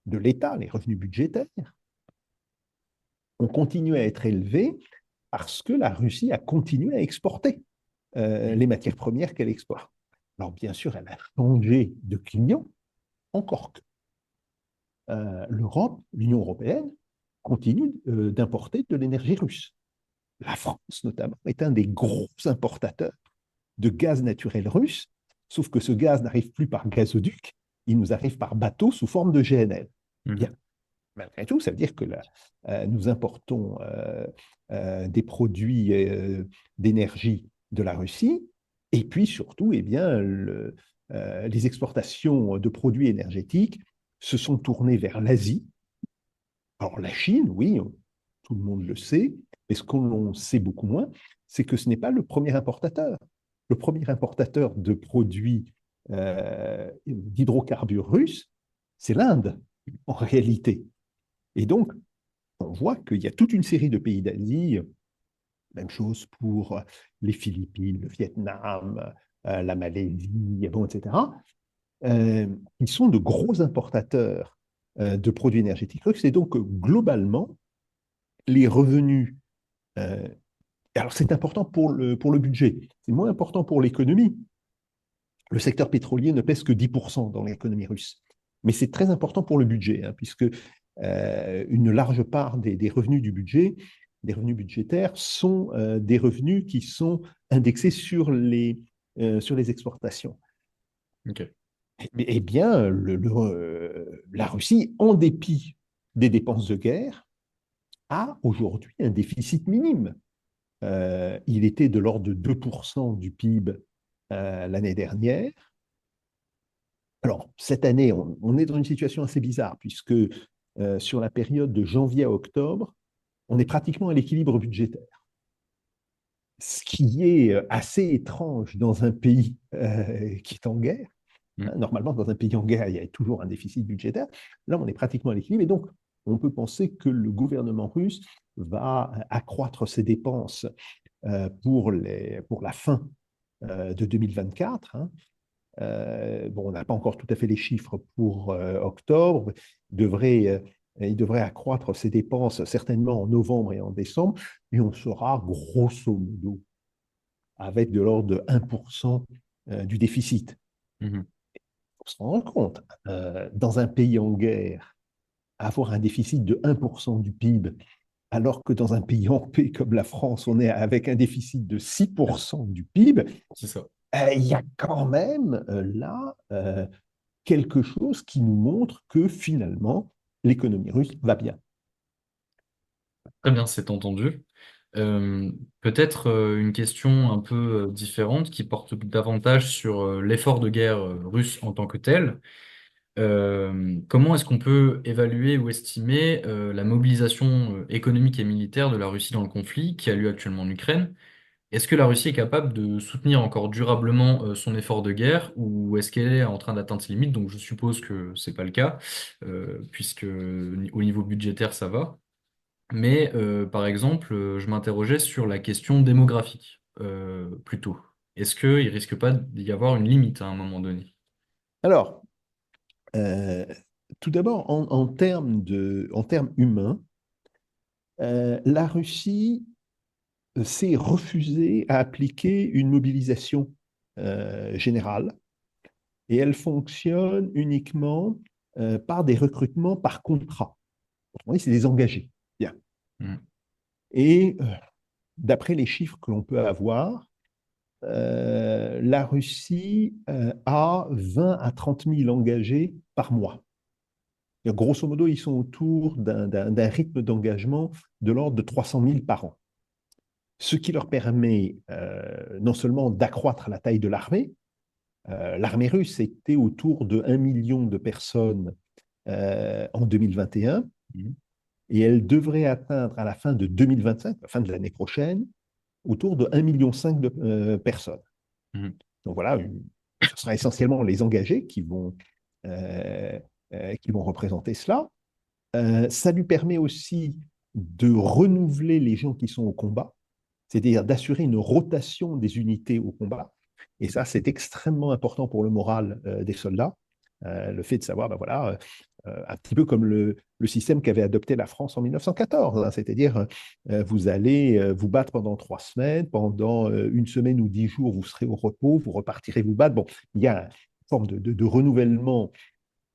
S2: de l'État, les revenus budgétaires, ont continué à être élevés parce que la Russie a continué à exporter les matières premières qu'elle exporte. Alors bien sûr, elle a changé de client, encore que l'Europe, l'Union européenne, continue d'importer de l'énergie russe. La France, notamment, est un des gros importateurs de gaz naturel russe, sauf que ce gaz n'arrive plus par gazoduc, il nous arrive par bateau sous forme de GNL. Bien,
S1: Mhm.
S2: malgré tout, ça veut dire que là, nous importons des produits d'énergie de la Russie, et puis surtout, eh bien, les exportations de produits énergétiques se sont tournées vers l'Asie. Alors la Chine, oui, tout le monde le sait, mais ce qu'on sait beaucoup moins, c'est que ce n'est pas le premier importateur. Le premier importateur de produits d'hydrocarbures russes, c'est l'Inde, en réalité. Et donc, on voit qu'il y a toute une série de pays d'Asie, même chose pour les Philippines, le Vietnam, la Malaisie, bon, etc., qui sont de gros importateurs de produits énergétiques russes. Et donc, globalement, les revenus, euh, alors c'est important pour le budget, c'est moins important pour l'économie. Le secteur pétrolier ne pèse que 10% dans l'économie russe. Mais c'est très important pour le budget, hein, puisque une large part des revenus du budget, des revenus budgétaires, sont des revenus qui sont indexés sur les exportations.
S1: Ok.
S2: Eh bien, la Russie, en dépit des dépenses de guerre, a aujourd'hui un déficit minime. Il était de l'ordre de 2% du PIB l'année dernière. Alors, cette année, on est dans une situation assez bizarre, puisque sur la période de janvier à octobre, on est pratiquement à l'équilibre budgétaire. Ce qui est assez étrange dans un pays qui est en guerre.
S1: Mm.
S2: Normalement, dans un pays en guerre, il y a toujours un déficit budgétaire. Là, on est pratiquement à l'équilibre. Et donc, on peut penser que le gouvernement russe va accroître ses dépenses pour la fin de 2024. Hein. Bon, on n'a pas encore tout à fait les chiffres pour octobre. Il devrait accroître ses dépenses certainement en novembre et en décembre. Et on sera grosso modo avec de l'ordre de 1% du déficit.
S1: Mhm.
S2: Pour se rendre compte, dans un pays en guerre, avoir un déficit de 1% du PIB, alors que dans un pays en paix comme la France, on est avec un déficit de 6% du PIB,
S1: C'est ça.
S2: il y a quand même là quelque chose qui nous montre que finalement, l'économie russe va bien.
S1: Très bien, c'est entendu. Euh, Peut-être une question un peu différente qui porte davantage sur l'effort de guerre russe en tant que tel. Comment est-ce qu'on peut évaluer ou estimer la mobilisation économique et militaire de la Russie dans le conflit qui a lieu actuellement en Ukraine? Est-ce que la Russie est capable de soutenir encore durablement son effort de guerre ou est-ce qu'elle est en train d'atteindre ses limites? Donc je suppose que c'est pas le cas, puisque au niveau budgétaire ça va. Mais par exemple, je m'interrogeais sur la question démographique plutôt. Est-ce qu'il risque pas d'y avoir une limite à un moment donné?
S2: Alors, euh, tout d'abord, en termes humains, la Russie s'est refusée à appliquer une mobilisation générale et elle fonctionne uniquement par des recrutements par contrat. Autrement dit, c'est des engagés. Bien.
S1: Mhm.
S2: Et d'après les chiffres que l'on peut avoir, la Russie a 20 à 30 000 engagés par mois. Et grosso modo, ils sont autour d'un rythme d'engagement de l'ordre de 300 000 par an. Ce qui leur permet non seulement d'accroître la taille de l'armée, l'armée russe était autour de 1 million de personnes en 2021,
S1: Mhm.
S2: et elle devrait atteindre à la fin de 2025, à la fin de l'année prochaine, autour de 1,5 million de personnes.
S1: Mhm.
S2: Donc voilà, ce sera essentiellement les engagés euh, qui vont représenter cela. Ça lui permet aussi de renouveler les gens qui sont au combat, c'est-à-dire d'assurer une rotation des unités au combat. Et ça, c'est extrêmement important pour le moral des soldats. Le fait de savoir, ben voilà, un petit peu comme le système qu'avait adopté la France en 1914, hein, c'est-à-dire vous allez vous battre pendant 3 semaines, pendant une semaine ou 10 jours, vous serez au repos, vous repartirez vous battre. Bon, il y a une forme de renouvellement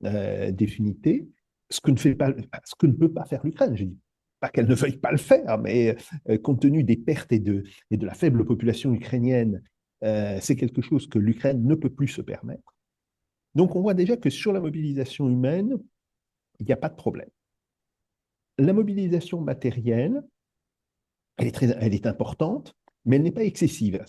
S2: des unités, ce que ne peut pas faire l'Ukraine. Je dis pas qu'elle ne veuille pas le faire, mais compte tenu des pertes et de la faible population ukrainienne, c'est quelque chose que l'Ukraine ne peut plus se permettre. Donc on voit déjà que sur la mobilisation humaine, il n'y a pas de problème. La mobilisation matérielle, elle est importante, mais elle n'est pas excessive.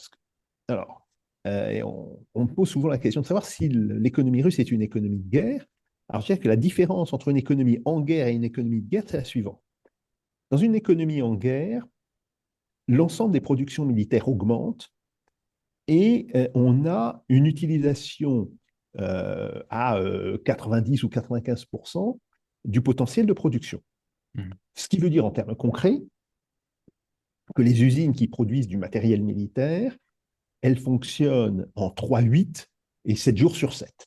S2: Alors, on pose souvent la question de savoir si l'économie russe est une économie de guerre. Alors, je dirais que la différence entre une économie en guerre et une économie de guerre, c'est la suivante. Dans une économie en guerre, l'ensemble des productions militaires augmente et on a une utilisation à 90 ou 95% du potentiel de production.
S1: Mhm.
S2: Ce qui veut dire en termes concrets que les usines qui produisent du matériel militaire, elles fonctionnent en 3/8 et 7 jours sur 7.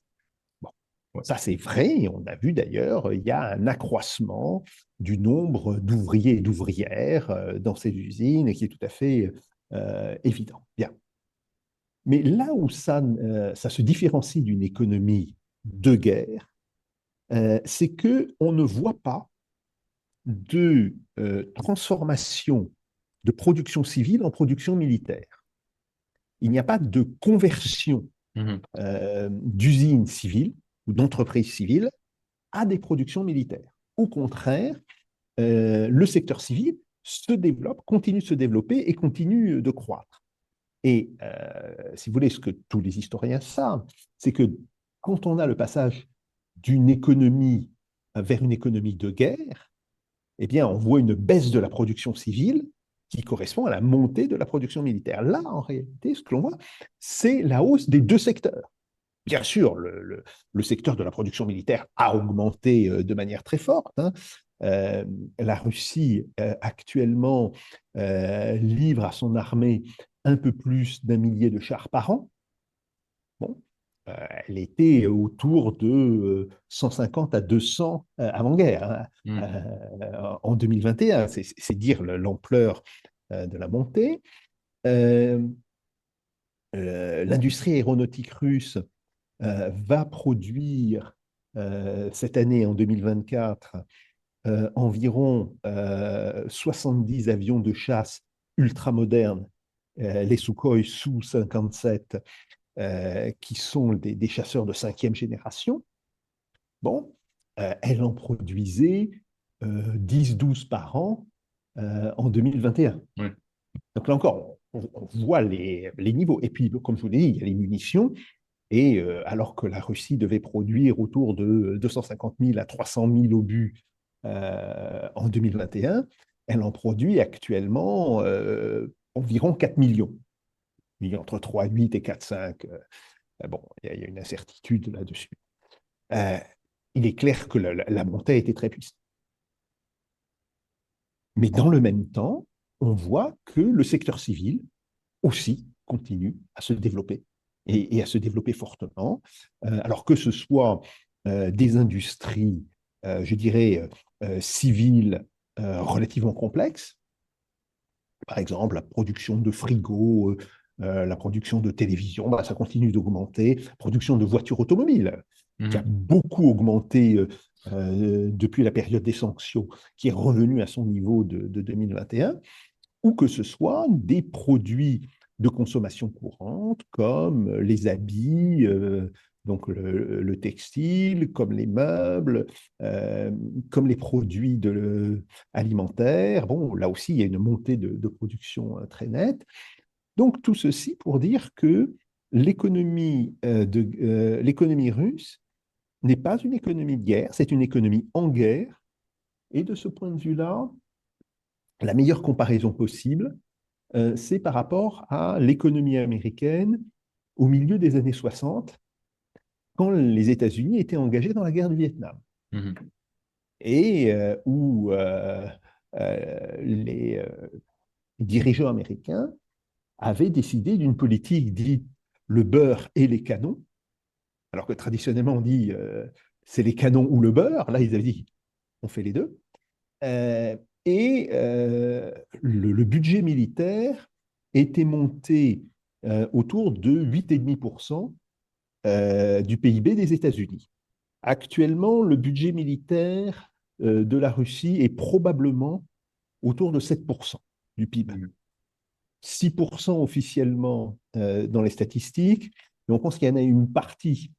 S2: Bon.
S1: Ouais.
S2: Ça, c'est vrai. Et on a vu d'ailleurs, il y a un accroissement du nombre d'ouvriers et d'ouvrières dans ces usines qui est tout à fait évident. Bien. Mais là où ça se différencie d'une économie de guerre, c'est qu'on ne voit pas de transformation de production civile en production militaire. Il n'y a pas de conversion
S1: Mhm.
S2: d'usines civiles ou d'entreprises civiles à des productions militaires. Au contraire, le secteur civil se développe, continue de se développer et continue de croître. Et si vous voulez, ce que tous les historiens savent, c'est que quand on a le passage d'une économie vers une économie de guerre, eh bien, on voit une baisse de la production civile qui correspond à la montée de la production militaire. Là, en réalité, ce que l'on voit, c'est la hausse des deux secteurs. Bien sûr, le secteur de la production militaire a augmenté de manière très forte. Hein. Euh, la Russie, actuellement, livre à son armée un peu plus d'1 millier de chars par an. Bon, elle était autour de 150 à 200 avant-guerre, hein,
S1: Mhm.
S2: en 2021. C'est dire l'ampleur de la montée. Euh, L'industrie aéronautique russe va produire cette année, en 2024, environ 70 avions de chasse ultramodernes, les Sukhoi Su-57, qui sont des chasseurs de 5e génération. Bon, elle en produisait 10-12 par an en 2021.
S1: Ouais.
S2: Donc là encore, on voit les niveaux. Et puis, comme je vous l'ai dit, il y a les munitions. Et alors que la Russie devait produire autour de 250 000 à 300 000 obus en 2021, elle en produit actuellement environ 4 millions. Il y a entre 3,8 et 4,5. Bon, il y a une incertitude là-dessus. Euh, il est clair que la montée a été très puissante. Mais dans le même temps, on voit que le secteur civil aussi continue à se développer et à se développer fortement. Alors que ce soit des industries, je dirais, civiles relativement complexes, par exemple la production de frigos, la production de télévision, bah, ça continue d'augmenter, la production de voitures automobiles, qui a
S1: Mhm.
S2: beaucoup augmenté depuis la période des sanctions, qui est revenue à son niveau de 2021, ou que ce soit des produits de consommation courante comme les habits, donc le textile, comme les meubles, euh, comme les produits alimentaires. Bon, là aussi, il y a une montée de production très nette. Donc, tout ceci pour dire que l'économie russe n'est pas une économie de guerre, c'est une économie en guerre. Et de ce point de vue-là, la meilleure comparaison possible, c'est par rapport à l'économie américaine au milieu des années 60, quand les États-Unis étaient engagés dans la guerre du Vietnam,
S1: Mhm.
S2: et où les dirigeants américains avaient décidé d'une politique dite le beurre et les canons, alors que traditionnellement on dit c'est les canons ou le beurre, là ils avaient dit on fait les deux. Euh, et le budget militaire était monté autour de 8,5% du PIB des États-Unis. Actuellement, le budget militaire de la Russie est probablement autour de 7% du PIB.
S1: Mhm.
S2: 6% officiellement dans les statistiques, mais on pense qu'il y en a une partie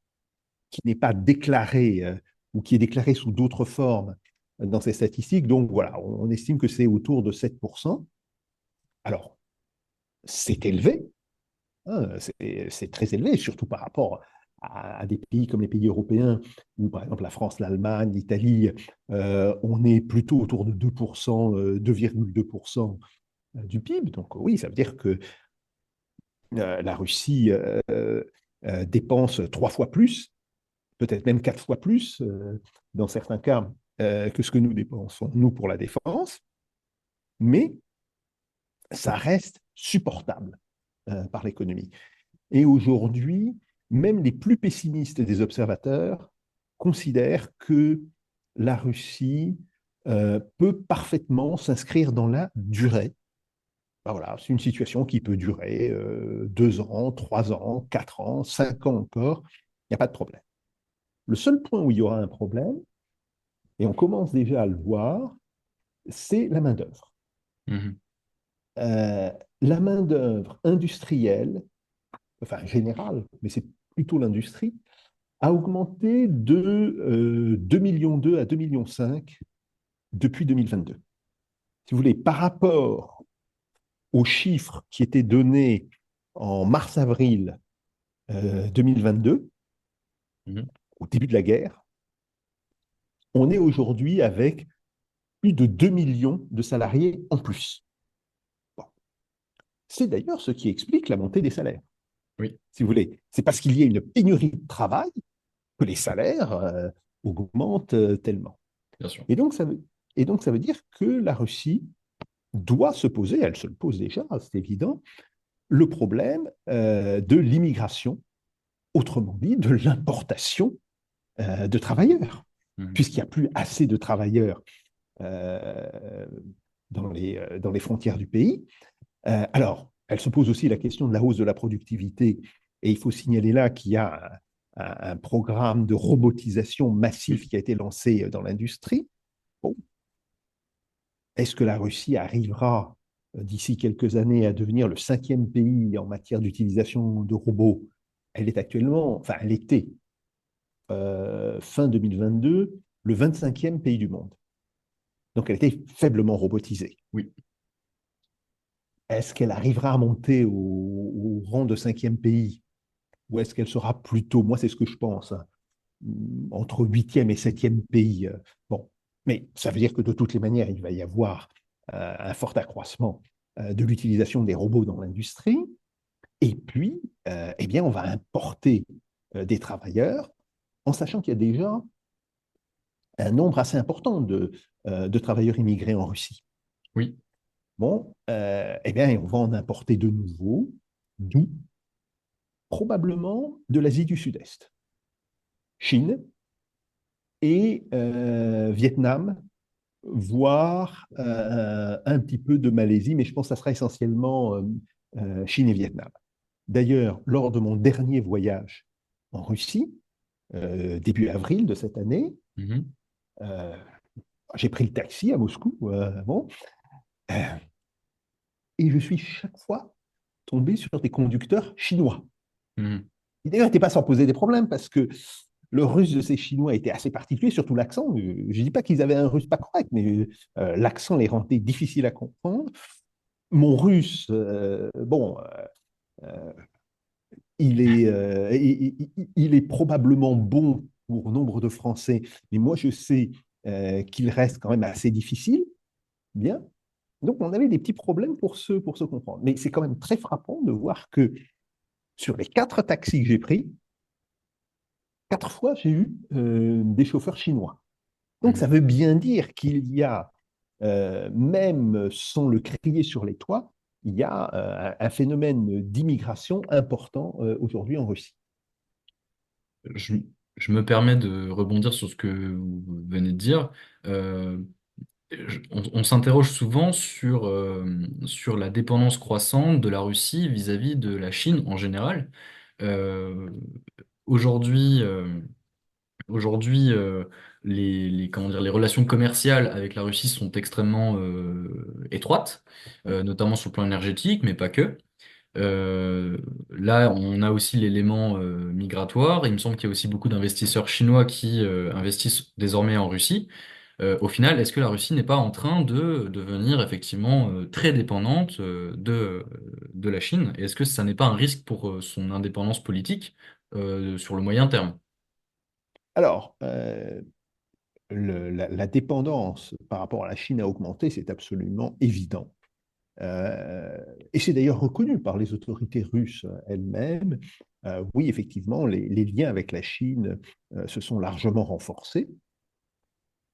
S2: qui n'est pas déclarée ou qui est déclarée sous d'autres formes dans ces statistiques. Donc voilà, on estime que c'est autour de 7%. Alors, c'est élevé, hein, c'est très élevé, surtout par rapport à des pays comme les pays européens, où par exemple la France, l'Allemagne, l'Italie, on est plutôt autour de 2%, 2,2% du PIB. Donc oui, ça veut dire que la Russie dépense 3 fois plus, peut-être même 4 fois plus, dans certains cas, que ce que nous dépensons, nous, pour la défense, mais ça reste supportable par l'économie. Et aujourd'hui, même les plus pessimistes des observateurs considèrent que la Russie peut parfaitement s'inscrire dans la durée. Ben voilà, c'est une situation qui peut durer 2 ans, 3 ans, 4 ans, 5 ans encore. Il n'y a pas de problème. Le seul point où il y aura un problème, et on commence déjà à le voir, c'est la main-d'œuvre.
S1: Mhm.
S2: Euh, la main-d'œuvre industrielle, enfin générale, mais c'est plutôt l'industrie, a augmenté de 2,2 millions à 2,5 millions depuis 2022. Si vous voulez, par rapport aux chiffres qui étaient donnés en mars-avril 2022,
S1: Mhm.
S2: au début de la guerre, on est aujourd'hui avec plus de 2 millions de salariés en plus. Bon. C'est d'ailleurs ce qui explique la montée des salaires.
S1: Oui,
S2: Si vous voulez, c'est parce qu'il y a une pénurie de travail que les salaires augmentent tellement.
S1: bien sûr.
S2: Et donc, ça veut, et donc, ça veut dire que la Russie doit se poser, elle se le pose déjà, c'est évident, le problème de l'immigration, autrement dit, de l'importation de travailleurs,
S1: Mhm.
S2: puisqu'il n'y a plus assez de travailleurs euh, dans les frontières du pays. Alors, elle se pose aussi la question de la hausse de la productivité, et il faut signaler là qu'il y a un programme de robotisation massif
S1: Oui.
S2: qui a été lancé dans l'industrie. Bon, est-ce que la Russie arrivera d'ici quelques années à devenir le 5e pays en matière d'utilisation de robots? Elle est actuellement, enfin elle était fin 2022, le 25e pays du monde. Donc elle était faiblement robotisée.
S1: Oui.
S2: Est-ce qu'elle arrivera à monter au rang de 5e pays? Ou est-ce qu'elle sera plutôt, moi c'est ce que je pense, hein, entre 8e et 7e pays? Bon, mais ça veut dire que de toutes les manières, il va y avoir un fort accroissement de l'utilisation des robots dans l'industrie. Et puis, eh bien, on va importer des travailleurs en sachant qu'il y a déjà un nombre assez important de travailleurs immigrés en Russie.
S1: Oui.
S2: Bon, eh bien, on va en importer de nouveaux, d'où probablement de l'Asie du Sud-Est, Chine et Vietnam, voire un petit peu de Malaisie, mais je pense que ça sera essentiellement Chine et Vietnam. D'ailleurs, lors de mon dernier voyage en Russie, début avril de cette année,
S1: Mhm.
S2: euh, j'ai pris le taxi à Moscou, bon, euh, et je suis chaque fois tombé sur des conducteurs chinois.
S1: Mhm.
S2: Ils d'ailleurs n'étaient pas sans poser des problèmes parce que le russe de ces Chinois était assez particulier, surtout l'accent. Je ne dis pas qu'ils avaient un russe pas correct, mais l'accent les rendait difficiles à comprendre. Mon russe, bon, euh, il est probablement bon pour nombre de Français, mais moi je sais qu'il reste quand même assez difficile. Bien. Donc on avait des petits problèmes pour se comprendre. Mais c'est quand même très frappant de voir que sur les 4 taxis que j'ai pris, 4 fois j'ai eu des chauffeurs chinois. Donc ça
S1: Mhm.
S2: veut bien dire qu'il y a, même sans le crier sur les toits, il y a un phénomène d'immigration important aujourd'hui en Russie.
S1: Je, je me permets de rebondir sur ce que vous venez de dire. Euh, on s'interroge souvent sur la dépendance croissante de la Russie vis-à-vis de la Chine en général. Euh, aujourd'hui, aujourd'hui comment dire, les relations commerciales avec la Russie sont extrêmement étroites, notamment sur le plan énergétique, mais pas que. Là, on a aussi l'élément migratoire. Il me semble qu'il y a aussi beaucoup d'investisseurs chinois qui investissent désormais en Russie. Au final, est-ce que la Russie n'est pas en train de devenir effectivement très dépendante de la Chine? Et est-ce que ça n'est pas un risque pour son indépendance politique sur le moyen terme.
S2: Alors, la dépendance par rapport à la Chine a augmenté, c'est absolument évident. Euh, et c'est d'ailleurs reconnu par les autorités russes elles-mêmes. Oui, effectivement, les liens avec la Chine se sont largement renforcés.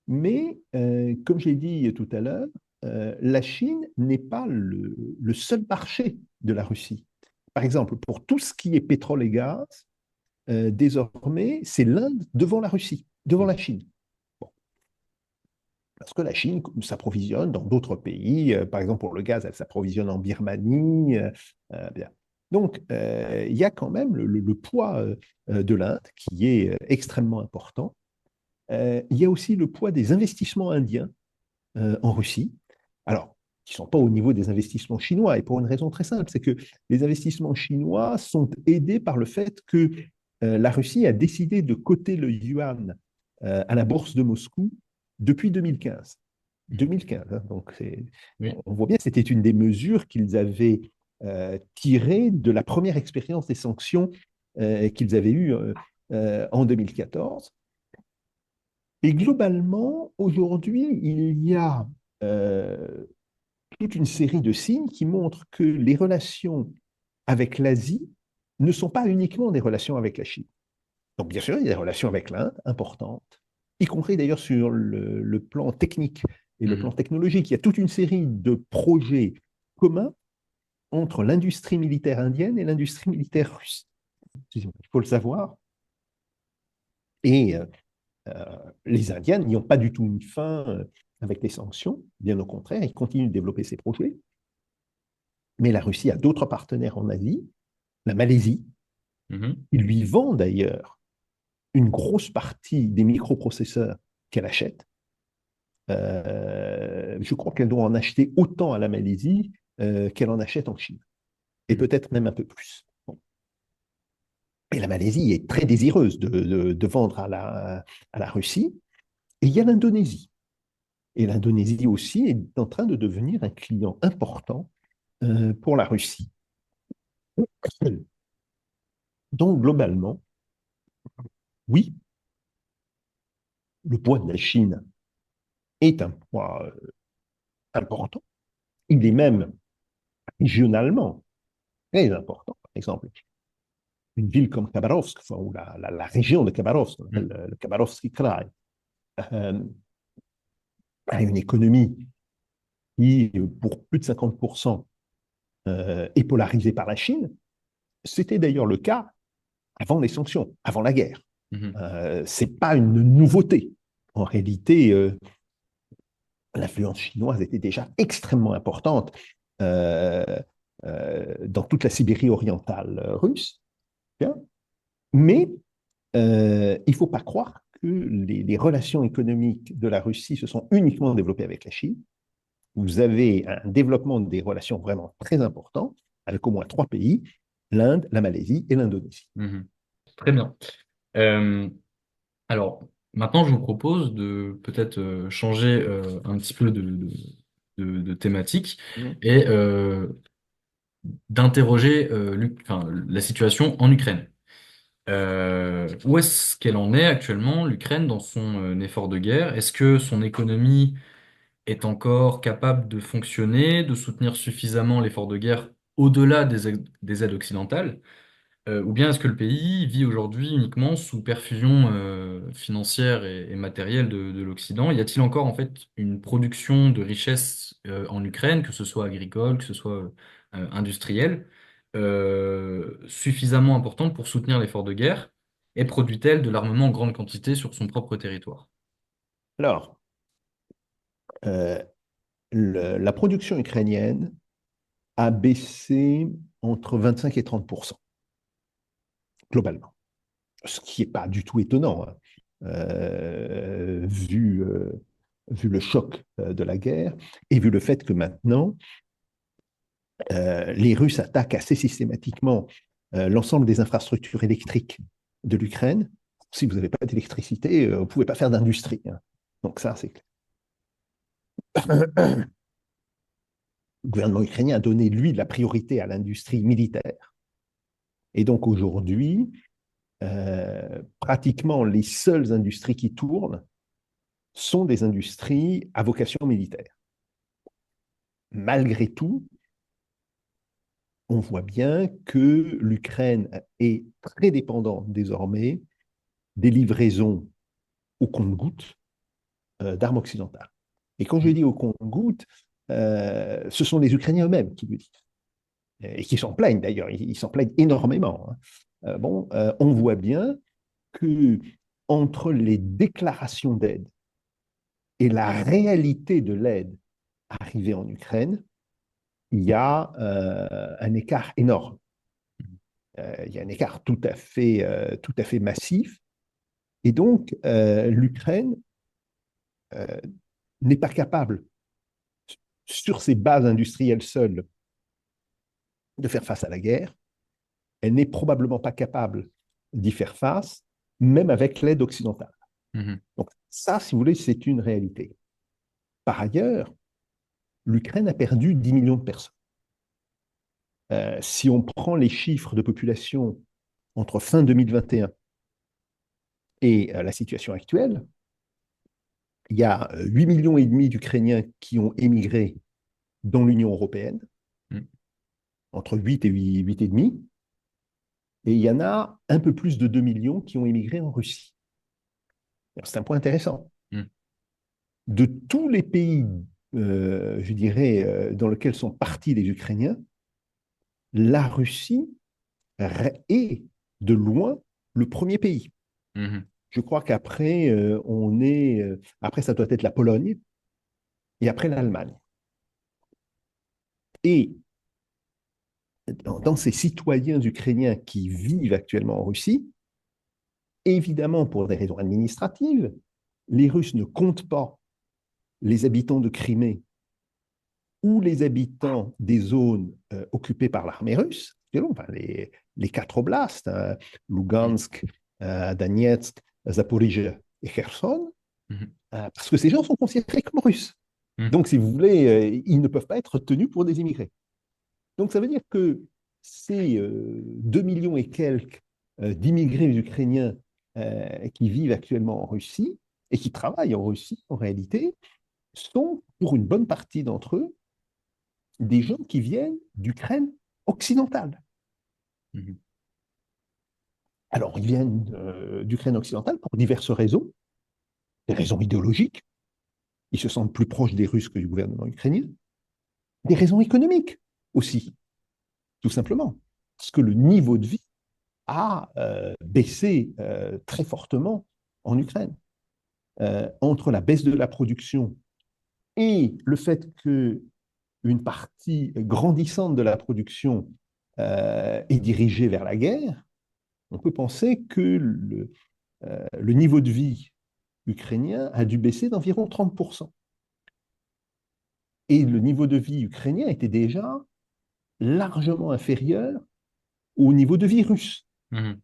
S2: Mais, comme j'ai dit tout à l'heure, la Chine n'est pas le seul marché de la Russie. Par exemple, pour tout ce qui est pétrole et gaz, désormais, c'est l'Inde devant la Russie, devant la Chine. Bon, parce que la Chine s'approvisionne dans d'autres pays. Par exemple, pour le gaz, elle s'approvisionne en Birmanie. Bien. Donc, il y a quand même le poids de l'Inde qui est extrêmement important. Il y a aussi le poids des investissements indiens en Russie. Alors, qui ne sont pas au niveau des investissements chinois, et pour une raison très simple, c'est que les investissements chinois sont aidés par le fait que la Russie a décidé de coter le yuan à la bourse de Moscou depuis 2015. 2015, hein, donc
S1: Oui.
S2: on voit bien que c'était une des mesures qu'ils avaient tirées de la première expérience des sanctions qu'ils avaient eues en 2014. Et globalement, aujourd'hui, il y a euh, toute une série de signes qui montrent que les relations avec l'Asie ne sont pas uniquement des relations avec la Chine. Donc, bien sûr, il y a des relations avec l'Inde importantes, y compris d'ailleurs sur le plan technique et le plan
S1: Mhm.
S2: technologique. Il y a toute une série de projets communs entre l'industrie militaire indienne et l'industrie militaire russe. Il faut le savoir. Et les Indiens n'y ont pas du tout mis fin avec les sanctions, bien au contraire, ils continuent de développer ces projets. Mais la Russie a d'autres partenaires en Asie, la Malaisie,
S1: Mhm.
S2: qui lui vend d'ailleurs une grosse partie des microprocesseurs qu'elle achète. Je crois qu'elle doit en acheter autant à la Malaisie qu'elle en achète en Chine, et
S1: Mhm.
S2: peut-être même un peu plus. Bon. Et la Malaisie est très désireuse de vendre à la Russie. Et il y a l'Indonésie. Et l'Indonésie aussi est en train de devenir un client important pour la Russie. Donc, globalement, oui, le poids de la Chine est un poids important. Il est même régionalement très important. Par exemple, une ville comme Khabarovsk, enfin, ou la région de Khabarovsk, on appelle
S1: Mhm.
S2: le Khabarovsk Krai, euh, a une économie qui, pour plus de 50%, est polarisée par la Chine. C'était d'ailleurs le cas avant les sanctions, avant la guerre.
S1: Mhm.
S2: Ce n'est pas une nouveauté. En réalité, l'influence chinoise était déjà extrêmement importante euh, dans toute la Sibérie orientale russe. Bien. Mais il ne faut pas croire que les relations économiques de la Russie se sont uniquement développées avec la Chine. Vous avez un développement des relations vraiment très important avec au moins trois pays, l'Inde, la Malaisie et l'Indonésie.
S1: Mhm. Très bien. Euh, alors, maintenant, je vous propose de peut-être changer un petit peu de thématique
S2: Mm.
S1: et d'interroger enfin, la situation en Ukraine. Où est-ce qu'elle en est actuellement, l'Ukraine, dans son effort de guerre? Est-ce que son économie est encore capable de fonctionner, de soutenir suffisamment l'effort de guerre au-delà des aides occidentales? Ou bien est-ce que le pays vit aujourd'hui uniquement sous perfusion financière et matérielle de l'Occident? Y a-t-il encore en fait une production de richesses en Ukraine, que ce soit agricole, que ce soit industrielle, suffisamment importante pour soutenir l'effort de guerre? Et produit-elle de l'armement en grande quantité sur son propre territoire?
S2: Alors, euh, la production ukrainienne a baissé entre 25 et 30 globalement, ce qui n'est pas du tout étonnant, hein, vu le choc de la guerre et vu le fait que maintenant, les Russes attaquent assez systématiquement l'ensemble des infrastructures électriques de l'Ukraine. Si vous n'avez pas d'électricité, vous ne pouvez pas faire d'industrie, hein. Donc ça, c'est clair. Le gouvernement ukrainien a donné, lui, la priorité à l'industrie militaire. Et donc aujourd'hui, pratiquement les seules industries qui tournent sont des industries à vocation militaire. Malgré tout, on voit bien que l'Ukraine est très dépendante désormais des livraisons au compte-gouttes d'armes occidentales. Et quand je dis au compte-gouttes, ce sont les Ukrainiens eux-mêmes qui le disent, et qui s'en plaignent d'ailleurs, ils s'en plaignent énormément. On voit bien que entre les déclarations d'aide et la réalité de l'aide arrivée en Ukraine, il y a un écart énorme. Il y a un écart tout à fait massif. Et donc, l'Ukraine euh, n'est pas capable, sur ses bases industrielles seules, de faire face à la guerre. Elle n'est probablement pas capable d'y faire face, même avec l'aide occidentale.
S1: Mhm.
S2: Donc ça, si vous voulez, c'est une réalité. Par ailleurs, l'Ukraine a perdu 10 millions de personnes. Si on prend les chiffres de population entre fin 2021 et la situation actuelle, il y a 8 millions et demi d'Ukrainiens qui ont émigré dans l'Union européenne,
S1: Mhm.
S2: entre 8 et 8 et demi, et il y en a un peu plus de 2 millions qui ont émigré en Russie. C'est un point intéressant.
S1: Mhm.
S2: De tous les pays, je dirais, dans lesquels sont partis les Ukrainiens, la Russie est de loin le premier pays.
S1: Mhm.
S2: Je crois qu'après, après, ça doit être la Pologne et après l'Allemagne. Et dans ces citoyens ukrainiens qui vivent actuellement en Russie, évidemment, pour des raisons administratives, les Russes ne comptent pas les habitants de Crimée ou les habitants des zones occupées par l'armée russe, enfin, les quatre oblasts, Lugansk, Donetsk, Zaporizhzhia et Kherson,
S1: Mhm.
S2: parce que ces gens sont considérés comme russes.
S1: Mhm.
S2: Donc, si vous voulez, ils ne peuvent pas être tenus pour des immigrés. Donc, ça veut dire que ces 2 millions et quelques d'immigrés ukrainiens qui vivent actuellement en Russie et qui travaillent en Russie, en réalité, sont, pour une bonne partie d'entre eux, des gens qui viennent d'Ukraine occidentale.
S1: Mhm.
S2: Alors, ils viennent d'Ukraine occidentale pour diverses raisons, des raisons idéologiques, ils se sentent plus proches des Russes que du gouvernement ukrainien, des raisons économiques aussi, tout simplement, parce que le niveau de vie a baissé très fortement en Ukraine. Entre la baisse de la production et le fait qu'une partie grandissante de la production est dirigée vers la guerre, on peut penser que le niveau de vie ukrainien a dû baisser d'environ 30%. Et le niveau de vie ukrainien était déjà largement inférieur au niveau de vie russe.
S1: Mhm.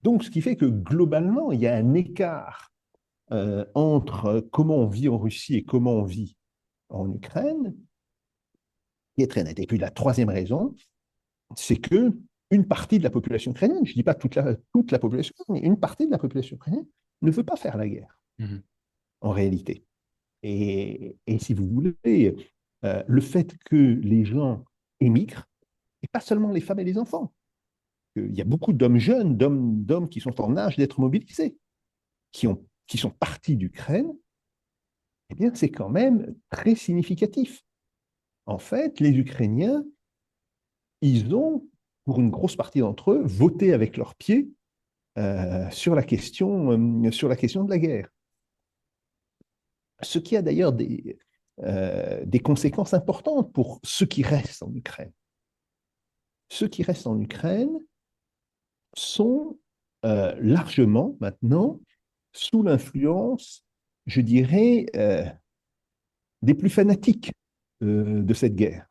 S2: Donc, ce qui fait que globalement, il y a un écart entre comment on vit en Russie et comment on vit en Ukraine, qui est très net. Et puis la troisième raison, c'est que une partie de la population ukrainienne, je ne dis pas toute la population, mais une partie de la population ukrainienne ne veut pas faire la guerre,
S1: Mhm.
S2: en réalité. Et si vous voulez, le fait que les gens émigrent, et pas seulement les femmes et les enfants, il y a beaucoup d'hommes jeunes, d'hommes qui sont en âge d'être mobilisés, qui sont partis d'Ukraine, eh bien, c'est quand même très significatif. En fait, les Ukrainiens, ils ont, pour une grosse partie d'entre eux, voté avec leurs pieds sur la question de la guerre. Ce qui a d'ailleurs des conséquences importantes pour ceux qui restent en Ukraine. Ceux qui restent en Ukraine sont largement maintenant sous l'influence, je dirais, des plus fanatiques de cette guerre.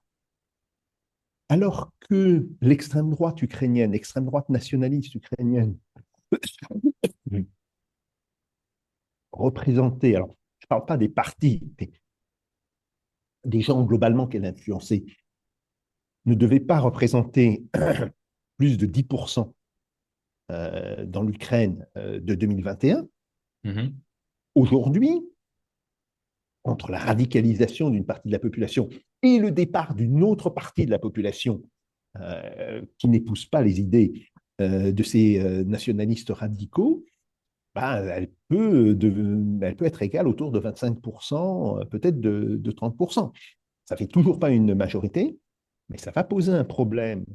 S2: Alors que l'extrême droite ukrainienne, l'extrême droite nationaliste ukrainienne, représentée, alors je ne parle pas des partis, mais des gens globalement qu'elle a influencés, ne devait pas représenter plus de 10% dans l'Ukraine de 2021.
S1: Mhm.
S2: Aujourd'hui, entre la radicalisation d'une partie de la population et le départ d'une autre partie de la population qui n'épouse pas les idées de ces nationalistes radicaux, bah, elle peut être égale autour de 25%, peut-être de 30%. Ça ne fait toujours pas une majorité, mais ça va poser un problème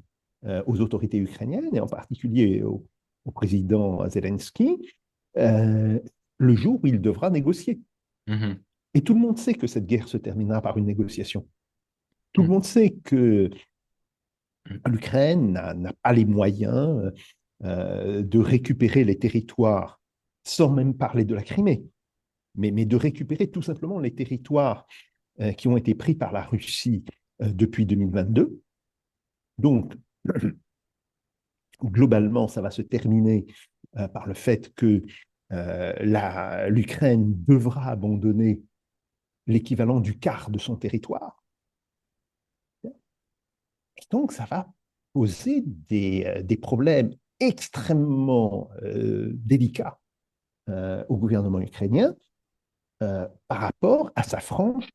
S2: aux autorités ukrainiennes et en particulier au président Zelensky euh, le jour où il devra négocier.
S1: Mhm.
S2: Et tout le monde sait que cette guerre se terminera par une négociation. Tout le
S1: Mhm.
S2: monde sait que l'Ukraine n'a pas les moyens de récupérer les territoires, sans même parler de la Crimée, mais de récupérer tout simplement les territoires qui ont été pris par la Russie depuis 2022. Donc, globalement, ça va se terminer par le fait que l'Ukraine devra abandonner l'équivalent du quart de son territoire. Et donc, ça va poser des problèmes extrêmement délicats au gouvernement ukrainien par rapport à sa frange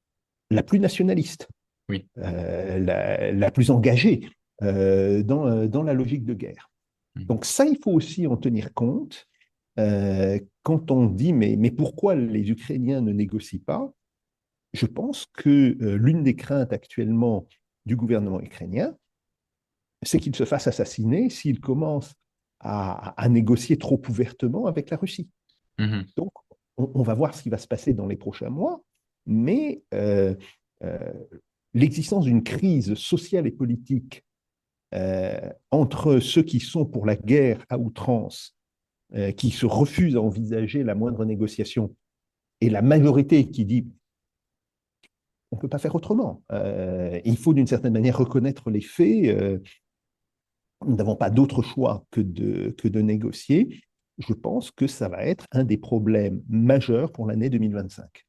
S2: la plus nationaliste,
S1: Oui.
S2: la plus engagée dans la logique de guerre.
S1: Mhm.
S2: Donc ça, il faut aussi en tenir compte quand on dit mais pourquoi les Ukrainiens ne négocient pas. Je pense que l'une des craintes actuellement du gouvernement ukrainien, c'est qu'il se fasse assassiner s'il commence à négocier trop ouvertement avec la Russie.
S1: Mhm.
S2: Donc, on va voir ce qui va se passer dans les prochains mois, mais euh, l'existence d'une crise sociale et politique entre ceux qui sont pour la guerre à outrance, qui se refusent à envisager la moindre négociation, et la majorité qui dit on ne peut pas faire autrement. Il faut d'une certaine manière reconnaître les faits. Nous n'avons pas d'autre choix que de négocier. Je pense que ça va être un des problèmes majeurs pour l'année 2025.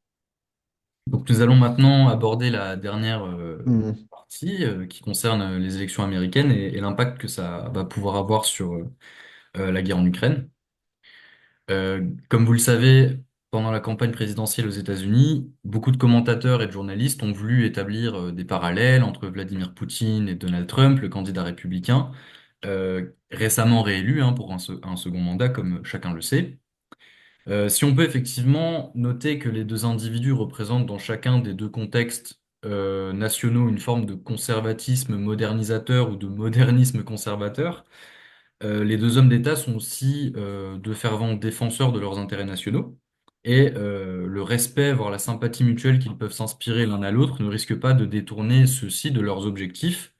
S1: Donc nous allons maintenant aborder la dernière
S2: Mmh.
S1: partie qui concerne les élections américaines et l'impact que ça va pouvoir avoir sur la guerre en Ukraine. Comme vous le savez, pendant la campagne présidentielle aux États-Unis, beaucoup de commentateurs et de journalistes ont voulu établir des parallèles entre Vladimir Poutine et Donald Trump, le candidat républicain, récemment réélu hein, pour un second mandat, comme chacun le sait. Si on peut effectivement noter que les deux individus représentent dans chacun des deux contextes nationaux une forme de conservatisme modernisateur ou de modernisme conservateur, les deux hommes d'État sont aussi de fervents défenseurs de leurs intérêts nationaux. Et le respect, voire la sympathie mutuelle qu'ils peuvent s'inspirer l'un à l'autre ne risque pas de détourner ceux-ci de leurs objectifs.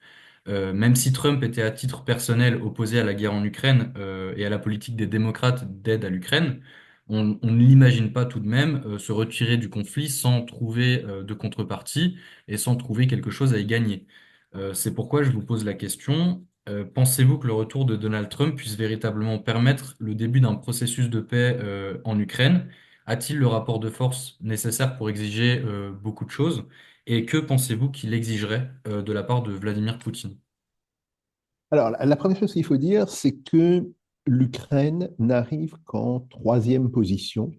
S1: Même si Trump était à titre personnel opposé à la guerre en Ukraine et à la politique des démocrates d'aide à l'Ukraine, on ne l'imagine pas tout de même se retirer du conflit sans trouver de contrepartie et sans trouver quelque chose à y gagner. C'est pourquoi je vous pose la question. Pensez-vous que le retour de Donald Trump puisse véritablement permettre le début d'un processus de paix en Ukraine? A-t-il le rapport de force nécessaire pour exiger beaucoup de choses? Et que pensez-vous qu'il exigerait de la part de Vladimir Poutine?
S2: Alors, la première chose qu'il faut dire, c'est que l'Ukraine n'arrive qu'en troisième position,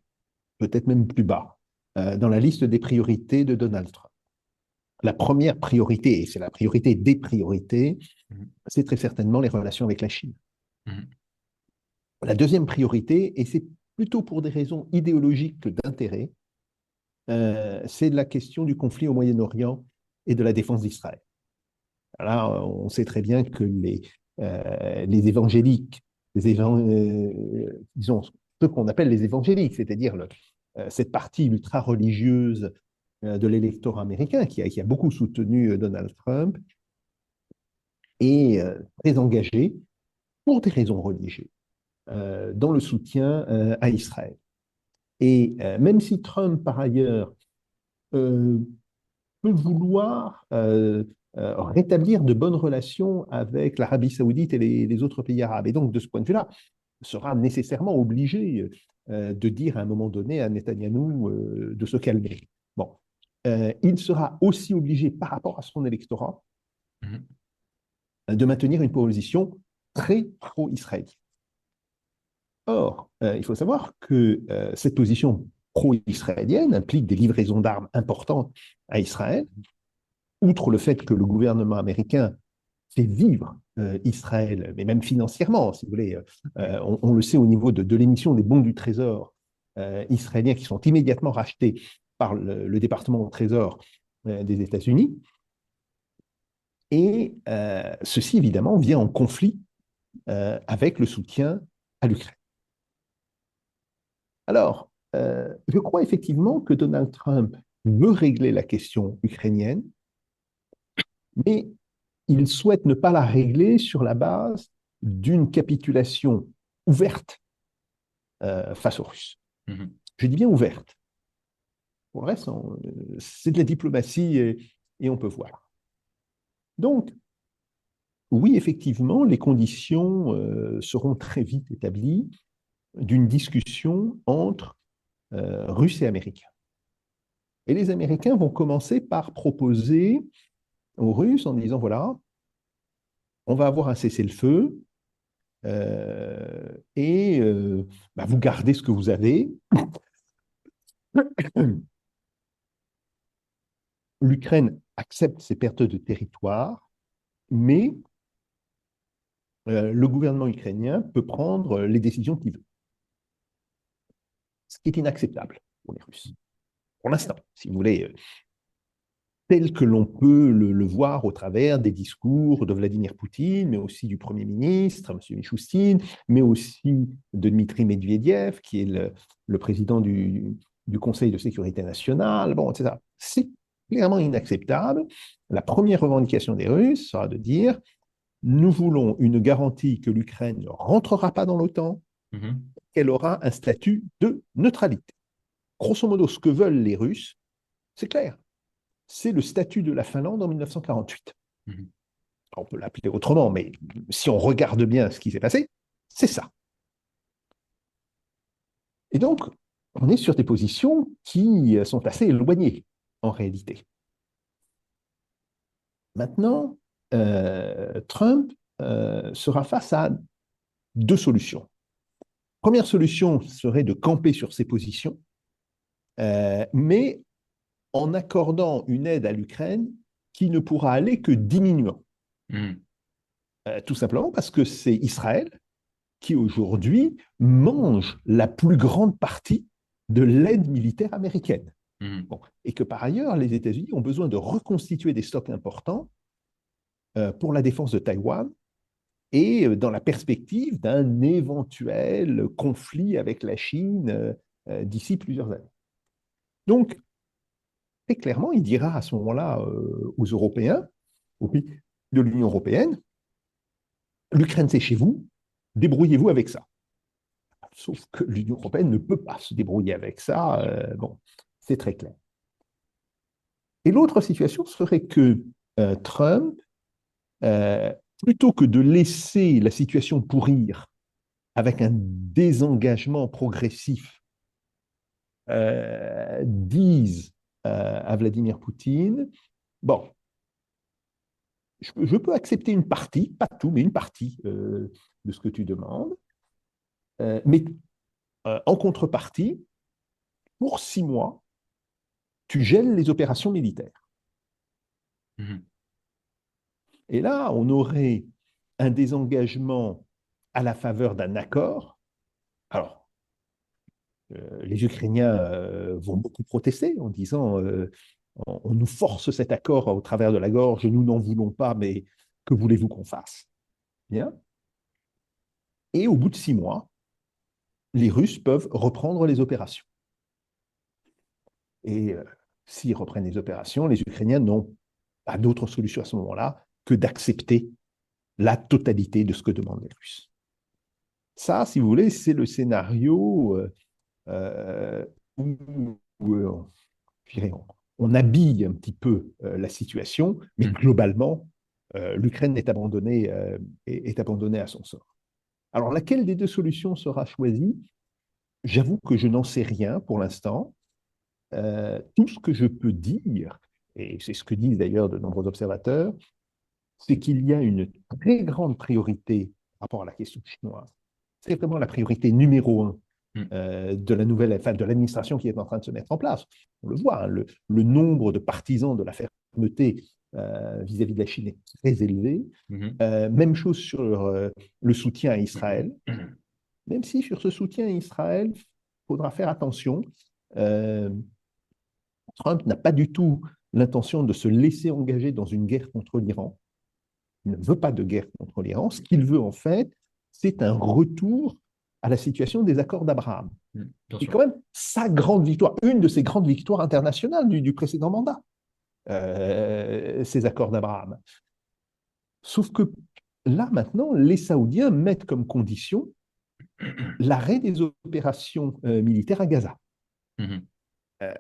S2: peut-être même plus bas, dans la liste des priorités de Donald Trump. La première priorité, et c'est la priorité des priorités,
S1: Mhm.
S2: c'est très certainement les relations avec la Chine.
S1: Mhm.
S2: La deuxième priorité, et c'est plutôt pour des raisons idéologiques que d'intérêt, c'est la question du conflit au Moyen-Orient et de la défense d'Israël. Là, on sait très bien que les évangéliques, disons, ceux qu'on appelle les évangéliques, c'est-à-dire cette partie ultra-religieuse de l'électorat américain qui a beaucoup soutenu Donald Trump, est très engagée pour des raisons religieuses dans le soutien à Israël. Et même si Trump, par ailleurs, euh, peut vouloir rétablir de bonnes relations avec l'Arabie saoudite et les autres pays arabes, et donc de ce point de vue-là, sera nécessairement obligé de dire à un moment donné à Netanyahou de se calmer. Bon, il sera aussi obligé par rapport à son électorat
S1: Mhm.
S2: de maintenir une position très pro-israélienne. Or, il faut savoir que cette position pro-israélienne implique des livraisons d'armes importantes à Israël, outre le fait que le gouvernement américain fait vivre Israël, mais même financièrement, si vous voulez. On le sait au niveau de l'émission des bons du Trésor israéliens qui sont immédiatement rachetés par le département au Trésor des États-Unis. Et ceci, évidemment, vient en conflit avec le soutien à l'Ukraine. Alors, je crois effectivement que Donald Trump veut régler la question ukrainienne, mais il souhaite ne pas la régler sur la base d'une capitulation ouverte face aux Russes.
S1: Mhm.
S2: Je dis bien ouverte. Pour le reste, c'est de la diplomatie et on peut voir. Donc, oui, effectivement, les conditions seront très vite établies d'une discussion entre Russes et Américains. Et les Américains vont commencer par proposer aux Russes en disant, voilà, on va avoir un cessez-le-feu et bah, vous gardez ce que vous avez. L'Ukraine accepte ces pertes de territoire, mais le gouvernement ukrainien peut prendre les décisions qu'il veut, ce qui est inacceptable pour les Russes. Pour l'instant, si vous voulez, tel que l'on peut le voir au travers des discours de Vladimir Poutine, mais aussi du Premier ministre, M. Michoustine, mais aussi de Dmitri Medvedev, qui est le président du Conseil de sécurité nationale, bon, etc. C'est clairement inacceptable. La première revendication des Russes sera de dire nous voulons une garantie que l'Ukraine ne rentrera pas dans l'OTAN,
S1: Mhm.
S2: qu'elle aura un statut de neutralité. Grosso modo, ce que veulent les Russes, c'est clair, c'est le statut de la Finlande en 1948.
S1: Mhm.
S2: On peut l'appeler autrement, mais si on regarde bien ce qui s'est passé, c'est ça. Et donc, on est sur des positions qui sont assez éloignées en réalité. Maintenant, Trump sera face à deux solutions. Première solution serait de camper sur ses positions, mais en accordant une aide à l'Ukraine qui ne pourra aller que diminuant.
S1: Mhm.
S2: Tout simplement parce que c'est Israël qui aujourd'hui mange la plus grande partie de l'aide militaire américaine.
S1: Mhm.
S2: Bon. Et que par ailleurs, les États-Unis ont besoin de reconstituer des stocks importants pour la défense de Taïwan et dans la perspective d'un éventuel conflit avec la Chine d'ici plusieurs années. Donc, très clairement, il dira à ce moment-là aux Européens, aux pays de l'Union européenne, l'Ukraine, c'est chez vous, débrouillez-vous avec ça. Sauf que l'Union européenne ne peut pas se débrouiller avec ça. Bon, c'est très clair. Et l'autre situation serait que Trump, euh, plutôt que de laisser la situation pourrir avec un désengagement progressif, dise à Vladimir Poutine, bon, je peux accepter une partie, pas tout, mais une partie de ce que tu demandes, mais en contrepartie, pour 6 mois, tu gèles les opérations militaires.
S1: Mhm.
S2: Et là, on aurait un désengagement à la faveur d'un accord. Alors, les Ukrainiens vont beaucoup protester en disant on nous force cet accord au travers de la gorge, nous n'en voulons pas, mais que voulez-vous qu'on fasse? Bien. Et au bout de 6 mois, les Russes peuvent reprendre les opérations. Et s'ils reprennent les opérations, les Ukrainiens n'ont pas d'autre solution à ce moment-là que d'accepter la totalité de ce que demandent les Russes. Ça, si vous voulez, c'est le scénario où, on habille un petit peu la situation, mais
S1: Mhm.
S2: globalement, l'Ukraine est abandonnée à son sort. Alors, laquelle des deux solutions sera choisie? J'avoue que je n'en sais rien pour l'instant. Tout ce que je peux dire, et c'est ce que disent d'ailleurs de nombreux observateurs, c'est qu'il y a une très grande priorité par rapport à la question chinoise. C'est vraiment la priorité numéro un
S1: Mm.
S2: de la nouvelle, enfin, de l'administration qui est en train de se mettre en place. On le voit, hein, le nombre de partisans de la fermeté vis-à-vis de la Chine est très élevé.
S1: Mhm.
S2: Même chose sur le soutien à Israël,
S1: Mhm.
S2: même si sur ce soutien à Israël, il faudra faire attention. Euh, Trump n'a pas du tout l'intention de se laisser engager dans une guerre contre l'Iran. Il ne veut pas de guerre contre l'Iran. Ce qu'il veut, en fait, c'est un retour à la situation des accords d'Abraham.
S1: Bien
S2: C'est
S1: sûr.
S2: quand même sa grande victoire, une de ses grandes victoires internationales du précédent mandat, ces accords d'Abraham. Sauf que là, maintenant, les Saoudiens mettent comme condition l'arrêt des opérations militaires à Gaza.
S1: Mhm.
S2: Euh,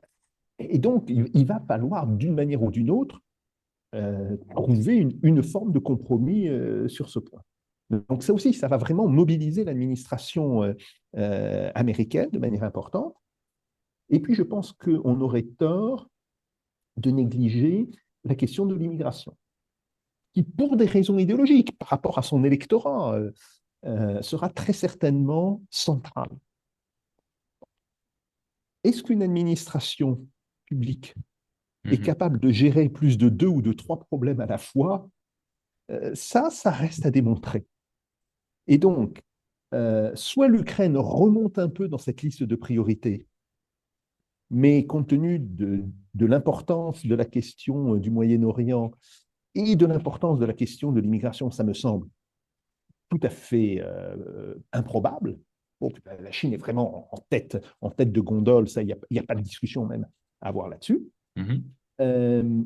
S2: et donc, il va falloir, d'une manière ou d'une autre, trouver une forme de compromis sur ce point. Donc ça aussi, ça va vraiment mobiliser l'administration américaine de manière importante. Et puis, je pense qu'on aurait tort de négliger la question de l'immigration, qui, pour des raisons idéologiques, par rapport à son électorat, sera très certainement centrale. Est-ce qu'une administration publique est
S1: Mhm.
S2: capable de gérer plus de deux ou de trois problèmes à la fois? Ça reste à démontrer. Et donc, soit l'Ukraine remonte un peu dans cette liste de priorités, mais compte tenu de l'importance de la question du Moyen-Orient et de l'importance de la question de l'immigration, ça me semble tout à fait improbable. Bon, la Chine est vraiment en tête de gondole, ça, il n'y a pas de discussion même à avoir là-dessus.
S1: Mhm.
S2: Euh,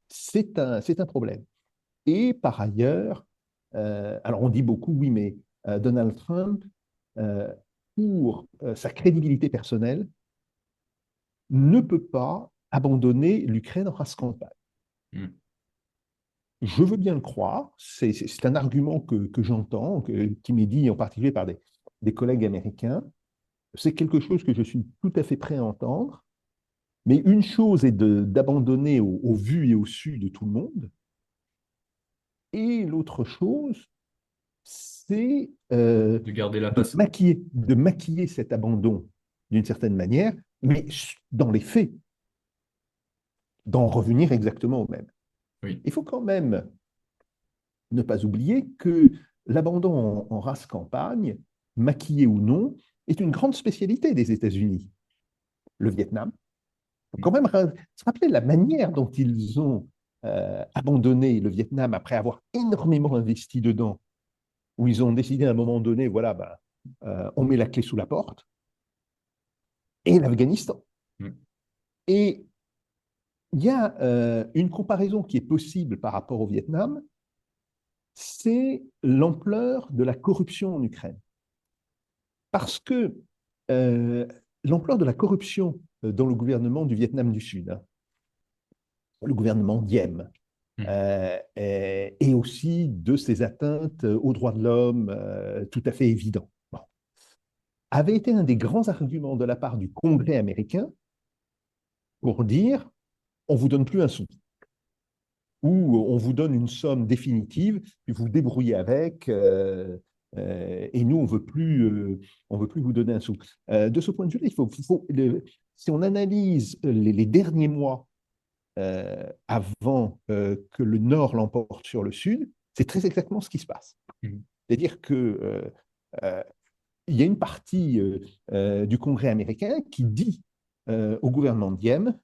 S2: c'est un problème. Et par ailleurs, alors on dit beaucoup, oui, mais Donald Trump, euh, pour sa crédibilité personnelle, ne peut pas abandonner l'Ukraine en race campagne.
S1: Mhm.
S2: Je veux bien le croire, c'est un argument que j'entends, qui m'est dit en particulier par des collègues américains. C'est quelque chose que je suis tout à fait prêt à entendre, mais une chose est d'abandonner au vu et au su de tout le monde, et l'autre chose, c'est
S1: De garder la face.
S2: de maquiller cet abandon d'une certaine manière, mais dans les faits, d'en revenir exactement au même.
S1: Oui.
S2: Il faut quand même ne pas oublier que l'abandon en race campagne, maquillé ou non, est une grande spécialité des États-Unis. Le Vietnam, il faut quand même se rappeler la manière dont ils ont abandonné le Vietnam après avoir énormément investi dedans, où ils ont décidé à un moment donné, voilà, ben, on met la clé sous la porte, et l'Afghanistan.
S1: Mhm.
S2: Et il y a une comparaison qui est possible par rapport au Vietnam, c'est l'ampleur de la corruption en Ukraine. Parce que euh, l'ampleur de la corruption dans le gouvernement du Vietnam du Sud, hein, le gouvernement Diem,
S1: Mhm.
S2: et aussi de ces atteintes aux droits de l'homme tout à fait évidents, bon, avait été un des grands arguments de la part du Congrès américain pour dire on ne vous donne plus un sou, ou on vous donne une somme définitive, puis vous vous débrouillez avec, et nous, on veut plus vous donner un sou. De ce point de vue-là, si on analyse les derniers mois avant que le Nord l'emporte sur le Sud, c'est très exactement ce qui se passe.
S1: Mhm.
S2: C'est-à-dire que euh, il y a une partie du Congrès américain qui dit au gouvernement de Diem,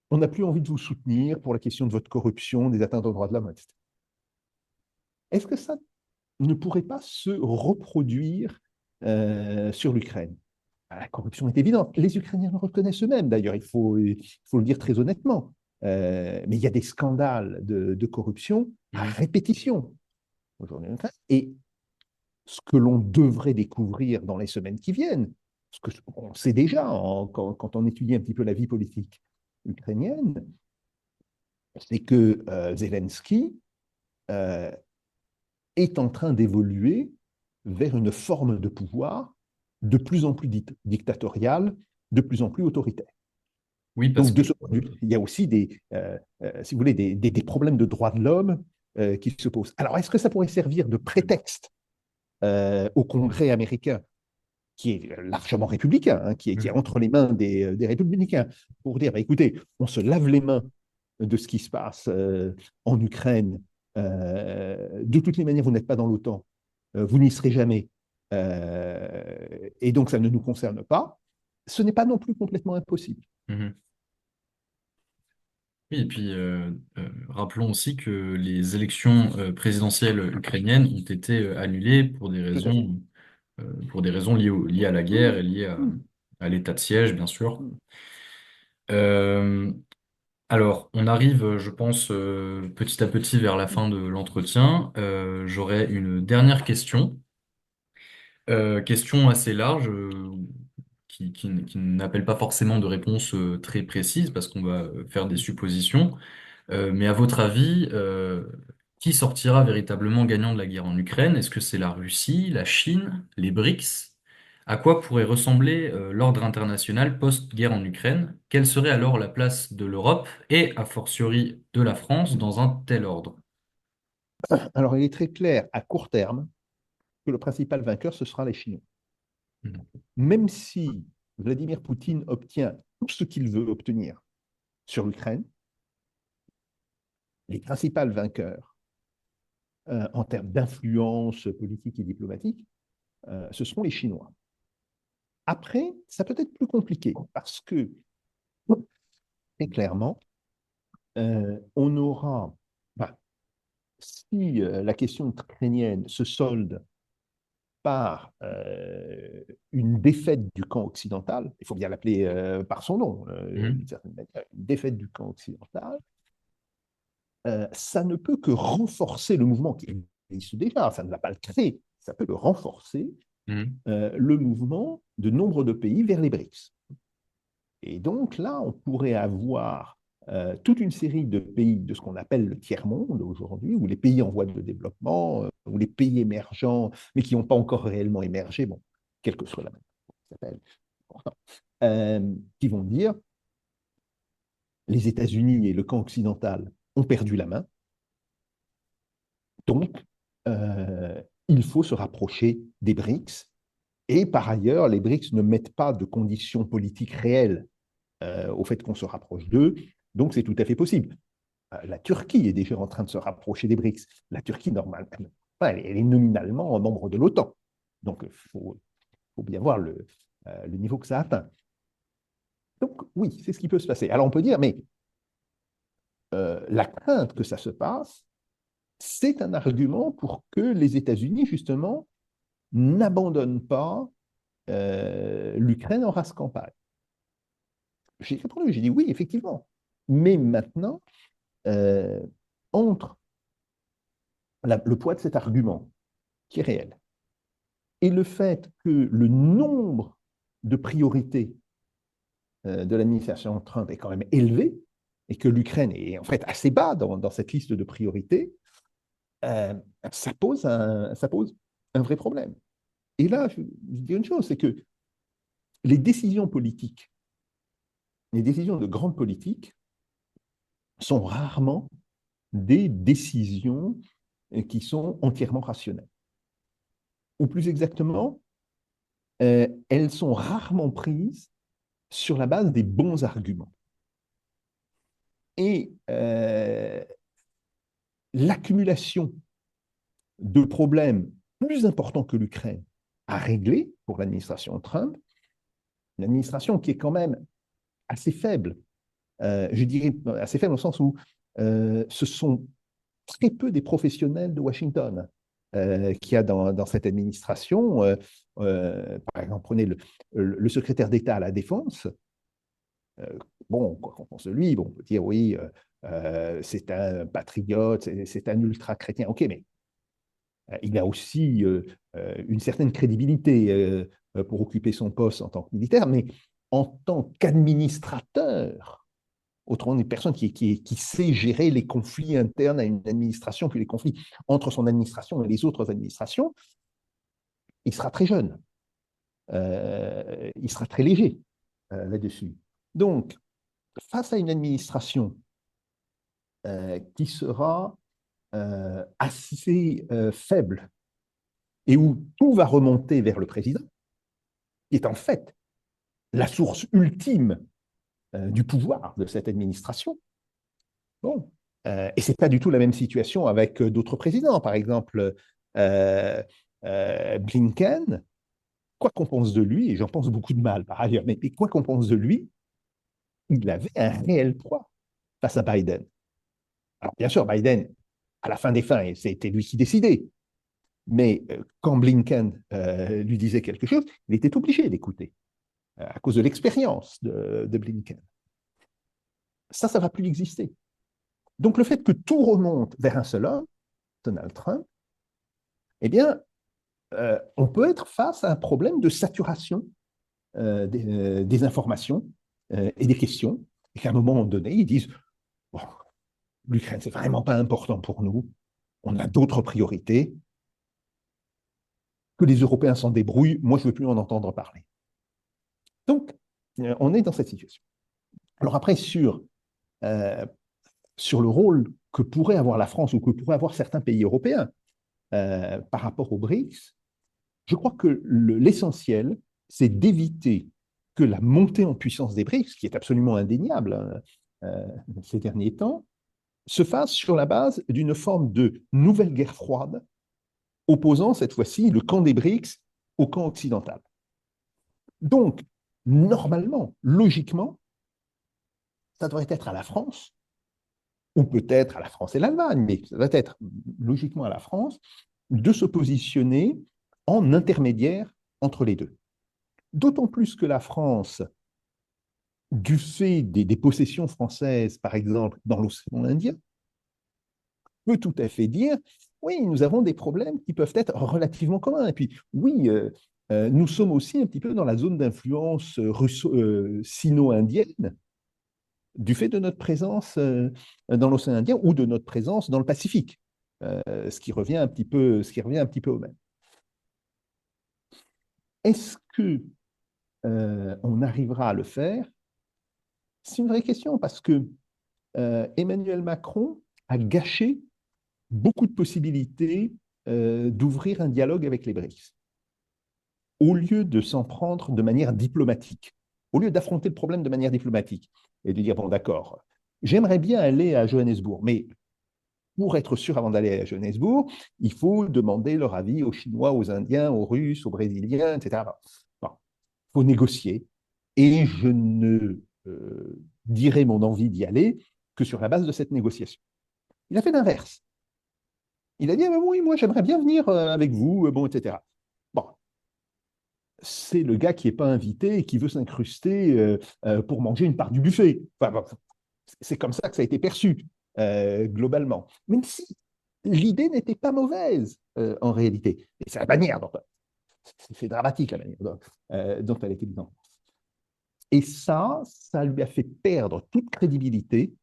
S2: on n'a plus envie de vous soutenir pour la question de votre corruption, des atteintes aux droits de l'homme, etc. Est-ce que ça ne pourrait pas se reproduire sur l'Ukraine? La corruption est évidente. Les Ukrainiens le reconnaissent eux-mêmes, d'ailleurs, il faut le dire très honnêtement. Mais il y a des scandales de corruption à
S1: Mhm.
S2: répétition aujourd'hui en Ukraine. Et ce que l'on devrait découvrir dans les semaines qui viennent, ce qu'on sait déjà quand on étudie un petit peu la vie politique ukrainienne, c'est que Zelensky euh, est en train d'évoluer vers une forme de pouvoir de plus en plus dictatoriale, de plus en plus autoritaire.
S1: Oui, parce
S2: Donc, de
S1: que
S2: ce point de vue, il y a aussi si vous voulez, des problèmes de droits de l'homme qui se pose. Alors, est-ce que ça pourrait servir de prétexte au Congrès américain, qui est largement républicain, hein, qui est
S1: Mhm.
S2: entre les mains des républicains, pour dire, bah, écoutez, on se lave les mains de ce qui se passe en Ukraine. De toutes les manières, vous n'êtes pas dans l'OTAN, vous n'y serez jamais, et donc ça ne nous concerne pas. Ce n'est pas non plus complètement impossible.
S1: Mhm. Oui, et puis rappelons aussi que les élections présidentielles ukrainiennes ont été annulées
S2: Tout à fait.
S1: pour des raisons liées à la guerre et liées à l'état de siège, bien sûr. Euh, alors, on arrive, je pense, petit à petit vers la fin de l'entretien. J'aurais une dernière question. Question assez large, qui n'appelle pas forcément de réponse très précise parce qu'on va faire des suppositions. Mais à votre avis, qui sortira véritablement gagnant de la guerre en Ukraine? Est-ce que c'est la Russie, la Chine, les BRICS? À quoi pourrait ressembler l'ordre international post-guerre en Ukraine? Quelle serait alors la place de l'Europe et, a fortiori, de la France dans un tel ordre?
S2: Alors, il est très clair à court terme que le principal vainqueur, ce sera les Chinois.
S1: Mhm.
S2: Même si Vladimir Poutine obtient tout ce qu'il veut obtenir sur l'Ukraine, les principaux vainqueurs en termes d'influence politique et diplomatique, ce seront les Chinois. Après, ça peut être plus compliqué parce que, très clairement, on aura, bah, si la question ukrainienne se solde par une défaite du camp occidental, il faut bien l'appeler par son nom, d'une
S1: Mhm.
S2: certaine manière, une défaite du camp occidental, ça ne peut que renforcer le mouvement qui existe déjà, ça ne va pas le créer, ça peut le renforcer,
S1: Mhm.
S2: le mouvement de nombre de pays vers les BRICS. Et donc là, on pourrait avoir toute une série de pays de ce qu'on appelle le tiers-monde aujourd'hui, ou les pays en voie de développement, ou les pays émergents, mais qui n'ont pas encore réellement émergé, bon, quelle que soit la manière ça s'appelle, qui vont dire les États-Unis et le camp occidental ont perdu la main, donc il faut se rapprocher des BRICS. Et par ailleurs, les BRICS ne mettent pas de conditions politiques réelles au fait qu'on se rapproche d'eux, donc c'est tout à fait possible. La Turquie est déjà en train de se rapprocher des BRICS. La Turquie, normalement, elle est nominalement membre de l'OTAN. Donc, il faut bien voir le niveau que ça atteint. Donc, oui, c'est ce qui peut se passer. Alors, on peut dire, mais la crainte que ça se passe, c'est un argument pour que les États-Unis, justement, n'abandonnent pas l'Ukraine en race campagne. J'ai répondu, j'ai dit oui, effectivement. Mais maintenant, euh, entre le poids de cet argument, qui est réel, et le fait que le nombre de priorités de l'administration Trump est quand même élevé, et que l'Ukraine est en fait assez bas dans cette liste de priorités, euh, ça pose un vrai problème. Et là, je dis une chose, c'est que les décisions politiques, les décisions de grande politique, sont rarement des décisions qui sont entièrement rationnelles. Ou plus exactement, elles sont rarement prises sur la base des bons arguments. Et l'accumulation de problèmes plus importants que l'Ukraine à régler pour l'administration Trump, une administration qui est quand même assez faible, je dirais assez faible au sens où ce sont très peu des professionnels de Washington qu'il y a dans cette administration. Par exemple, prenez le secrétaire d'État à la Défense. Euh, bon, quoi qu'on pense de lui, bon, on peut dire oui, c'est un patriote, c'est un ultra-chrétien. Ok, mais il a aussi une certaine crédibilité pour occuper son poste en tant que militaire, mais en tant qu'administrateur, autrement une personne qui sait gérer les conflits internes à une administration, puis les conflits entre son administration et les autres administrations, il sera très jeune, il sera très léger là-dessus. Donc, face à une administration qui sera assez faible et où tout va remonter vers le président, qui est en fait la source ultime du pouvoir de cette administration. Bon. Et ce n'est pas du tout la même situation avec d'autres présidents. Par exemple, euh, Blinken, quoi qu'on pense de lui, et j'en pense beaucoup de mal par ailleurs, mais quoi qu'on pense de lui, il avait un réel poids face à Biden. Alors bien sûr, Biden, à la fin des fins, c'était lui qui décidait. Mais quand Blinken lui disait quelque chose, il était obligé d'écouter, à cause de l'expérience de Blinken. Ça ne va plus exister. Donc le fait que tout remonte vers un seul homme, Donald Trump, eh bien, on peut être face à un problème de saturation des informations et des questions, et qu'à un moment donné, ils disent, bon, l'Ukraine, c'est vraiment pas important pour nous, on a d'autres priorités, que les Européens s'en débrouillent, moi je ne veux plus en entendre parler. Donc, on est dans cette situation. Alors après, euh, sur le rôle que pourrait avoir la France ou que pourraient avoir certains pays européens par rapport aux BRICS, je crois que l'essentiel, c'est d'éviter que la montée en puissance des BRICS, qui est absolument indéniable ces derniers temps, se fasse sur la base d'une forme de nouvelle guerre froide, opposant cette fois-ci le camp des BRICS au camp occidental. Donc, normalement, logiquement, ça devrait être à la France, ou peut-être à la France et l'Allemagne, mais ça doit être logiquement à la France, de se positionner en intermédiaire entre les deux. D'autant plus que la France, du fait des possessions françaises, par exemple, dans l'océan Indien, peut tout à fait dire, oui, nous avons des problèmes qui peuvent être relativement communs. Et puis, oui, nous sommes aussi un petit peu dans la zone d'influence sino-indienne du fait de notre présence dans l'océan Indien ou de notre présence dans le Pacifique, ce qui revient un petit peu au même. Est-ce que on arrivera à le faire? C'est une vraie question parce que Emmanuel Macron a gâché beaucoup de possibilités d'ouvrir un dialogue avec les BRICS, au lieu de s'en prendre de manière diplomatique, au lieu d'affronter le problème de manière diplomatique et de dire, bon d'accord, j'aimerais bien aller à Johannesburg, mais pour être sûr avant d'aller à Johannesburg, il faut demander leur avis aux Chinois, aux Indiens, aux Russes, aux Brésiliens, etc. Bon, il faut négocier. Et je ne dirai mon envie d'y aller que sur la base de cette négociation. Il a fait l'inverse. Il a dit, ah ben oui, moi j'aimerais bien venir avec vous, bon, etc. Bon, c'est le gars qui n'est pas invité et qui veut s'incruster pour manger une part du buffet. Enfin, bon, c'est comme ça que ça a été perçu, globalement. Même si l'idée n'était pas mauvaise, en réalité. Et c'est la manière dont c'est dramatique, la manière dont elle était mise en place. Et ça lui a fait perdre toute crédibilité,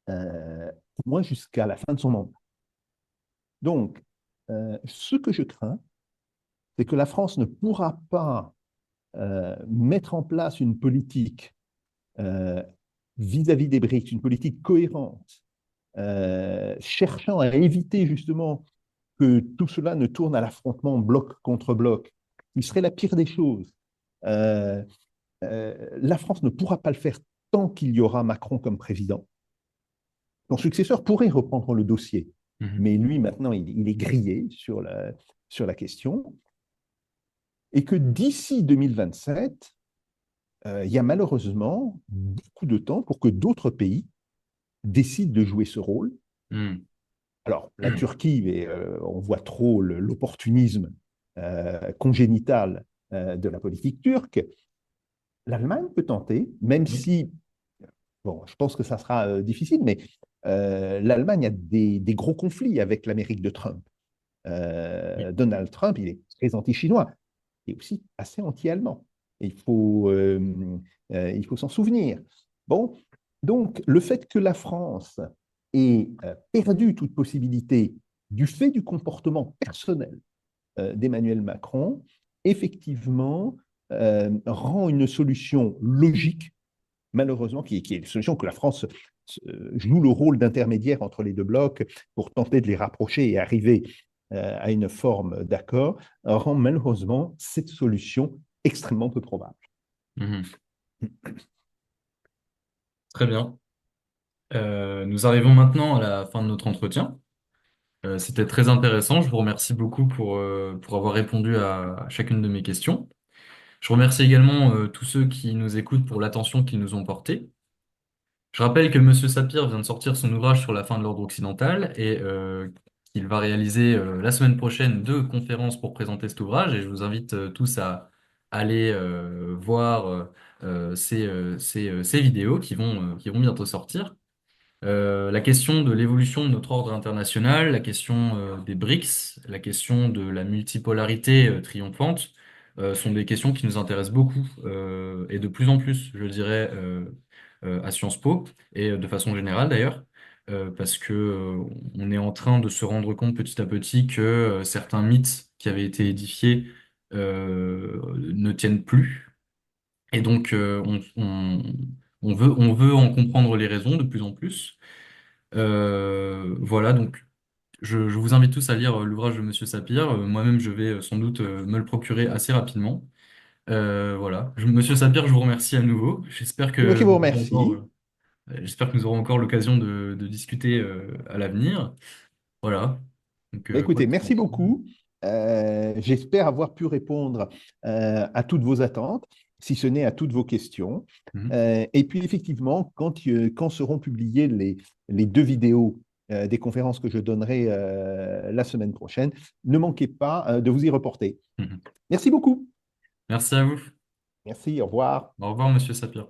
S2: pour moi, jusqu'à la fin de son mandat. Donc, ce que je crains, c'est que la France ne pourra pas mettre en place une politique euh, vis-à-vis des BRICS, une politique cohérente, cherchant à éviter justement que tout cela ne tourne à l'affrontement bloc contre bloc, qui serait la pire des choses. Euh, la France ne pourra pas le faire tant qu'il y aura Macron comme président. Son successeur pourrait reprendre le dossier,
S1: Mhm.
S2: mais lui, maintenant, il est grillé sur la question. Et que d'ici 2027, il y a malheureusement beaucoup de temps pour que d'autres pays décident de jouer ce rôle.
S1: Mhm.
S2: Alors, la Turquie, on voit trop l'opportunisme congénital de la politique turque. L'Allemagne peut tenter, même
S1: Oui.
S2: si, bon, je pense que ça sera difficile, mais l'Allemagne a des gros conflits avec l'Amérique de Trump.
S1: Oui.
S2: Donald Trump, il est très anti-chinois et aussi assez anti-allemand. Il faut s'en souvenir. Bon, donc le fait que la France ait perdu toute possibilité du fait du comportement personnel d'Emmanuel Macron, effectivement, rend une solution logique, malheureusement, qui est une solution que la France joue le rôle d'intermédiaire entre les deux blocs pour tenter de les rapprocher et arriver à une forme d'accord, rend malheureusement cette solution extrêmement peu probable.
S1: Mhm. Très bien. Nous arrivons maintenant à la fin de notre entretien. C'était très intéressant. Je vous remercie beaucoup pour avoir répondu à chacune de mes questions. Je remercie également tous ceux qui nous écoutent pour l'attention qu'ils nous ont portée. Je rappelle que Monsieur Sapir vient de sortir son ouvrage sur la fin de l'ordre occidental et qu'il va réaliser la semaine prochaine 2 conférences pour présenter cet ouvrage et je vous invite tous à aller voir ces vidéos qui vont bientôt sortir. La question de l'évolution de notre ordre international, la question des BRICS, la question de la multipolarité triomphante sont des questions qui nous intéressent beaucoup et de plus en plus, je dirais, à Sciences Po et de façon générale d'ailleurs, parce que on est en train de se rendre compte petit à petit que certains mythes qui avaient été édifiés ne tiennent plus. Et donc, on veut en comprendre les raisons de plus en plus. Voilà, donc je vous invite tous à lire l'ouvrage de Monsieur Sapir. Moi-même, je vais sans doute me le procurer assez rapidement. Voilà, Monsieur Sapir, je vous remercie à nouveau.
S2: C'est moi qui vous remercie.
S1: J'espère que nous aurons encore l'occasion de discuter à l'avenir. Voilà. Donc,
S2: Bah,
S1: quoi
S2: écoutez,
S1: de plus
S2: merci
S1: important.
S2: beaucoup. J'espère avoir pu répondre à toutes vos attentes, si ce n'est à toutes vos questions.
S1: Mhm.
S2: Et puis, effectivement, quand seront publiées les 2 vidéos des conférences que je donnerai la semaine prochaine, ne manquez pas de vous y reporter.
S1: Mhm.
S2: Merci beaucoup.
S1: Merci à vous.
S2: Merci, au revoir.
S1: Au revoir, Monsieur Sapir.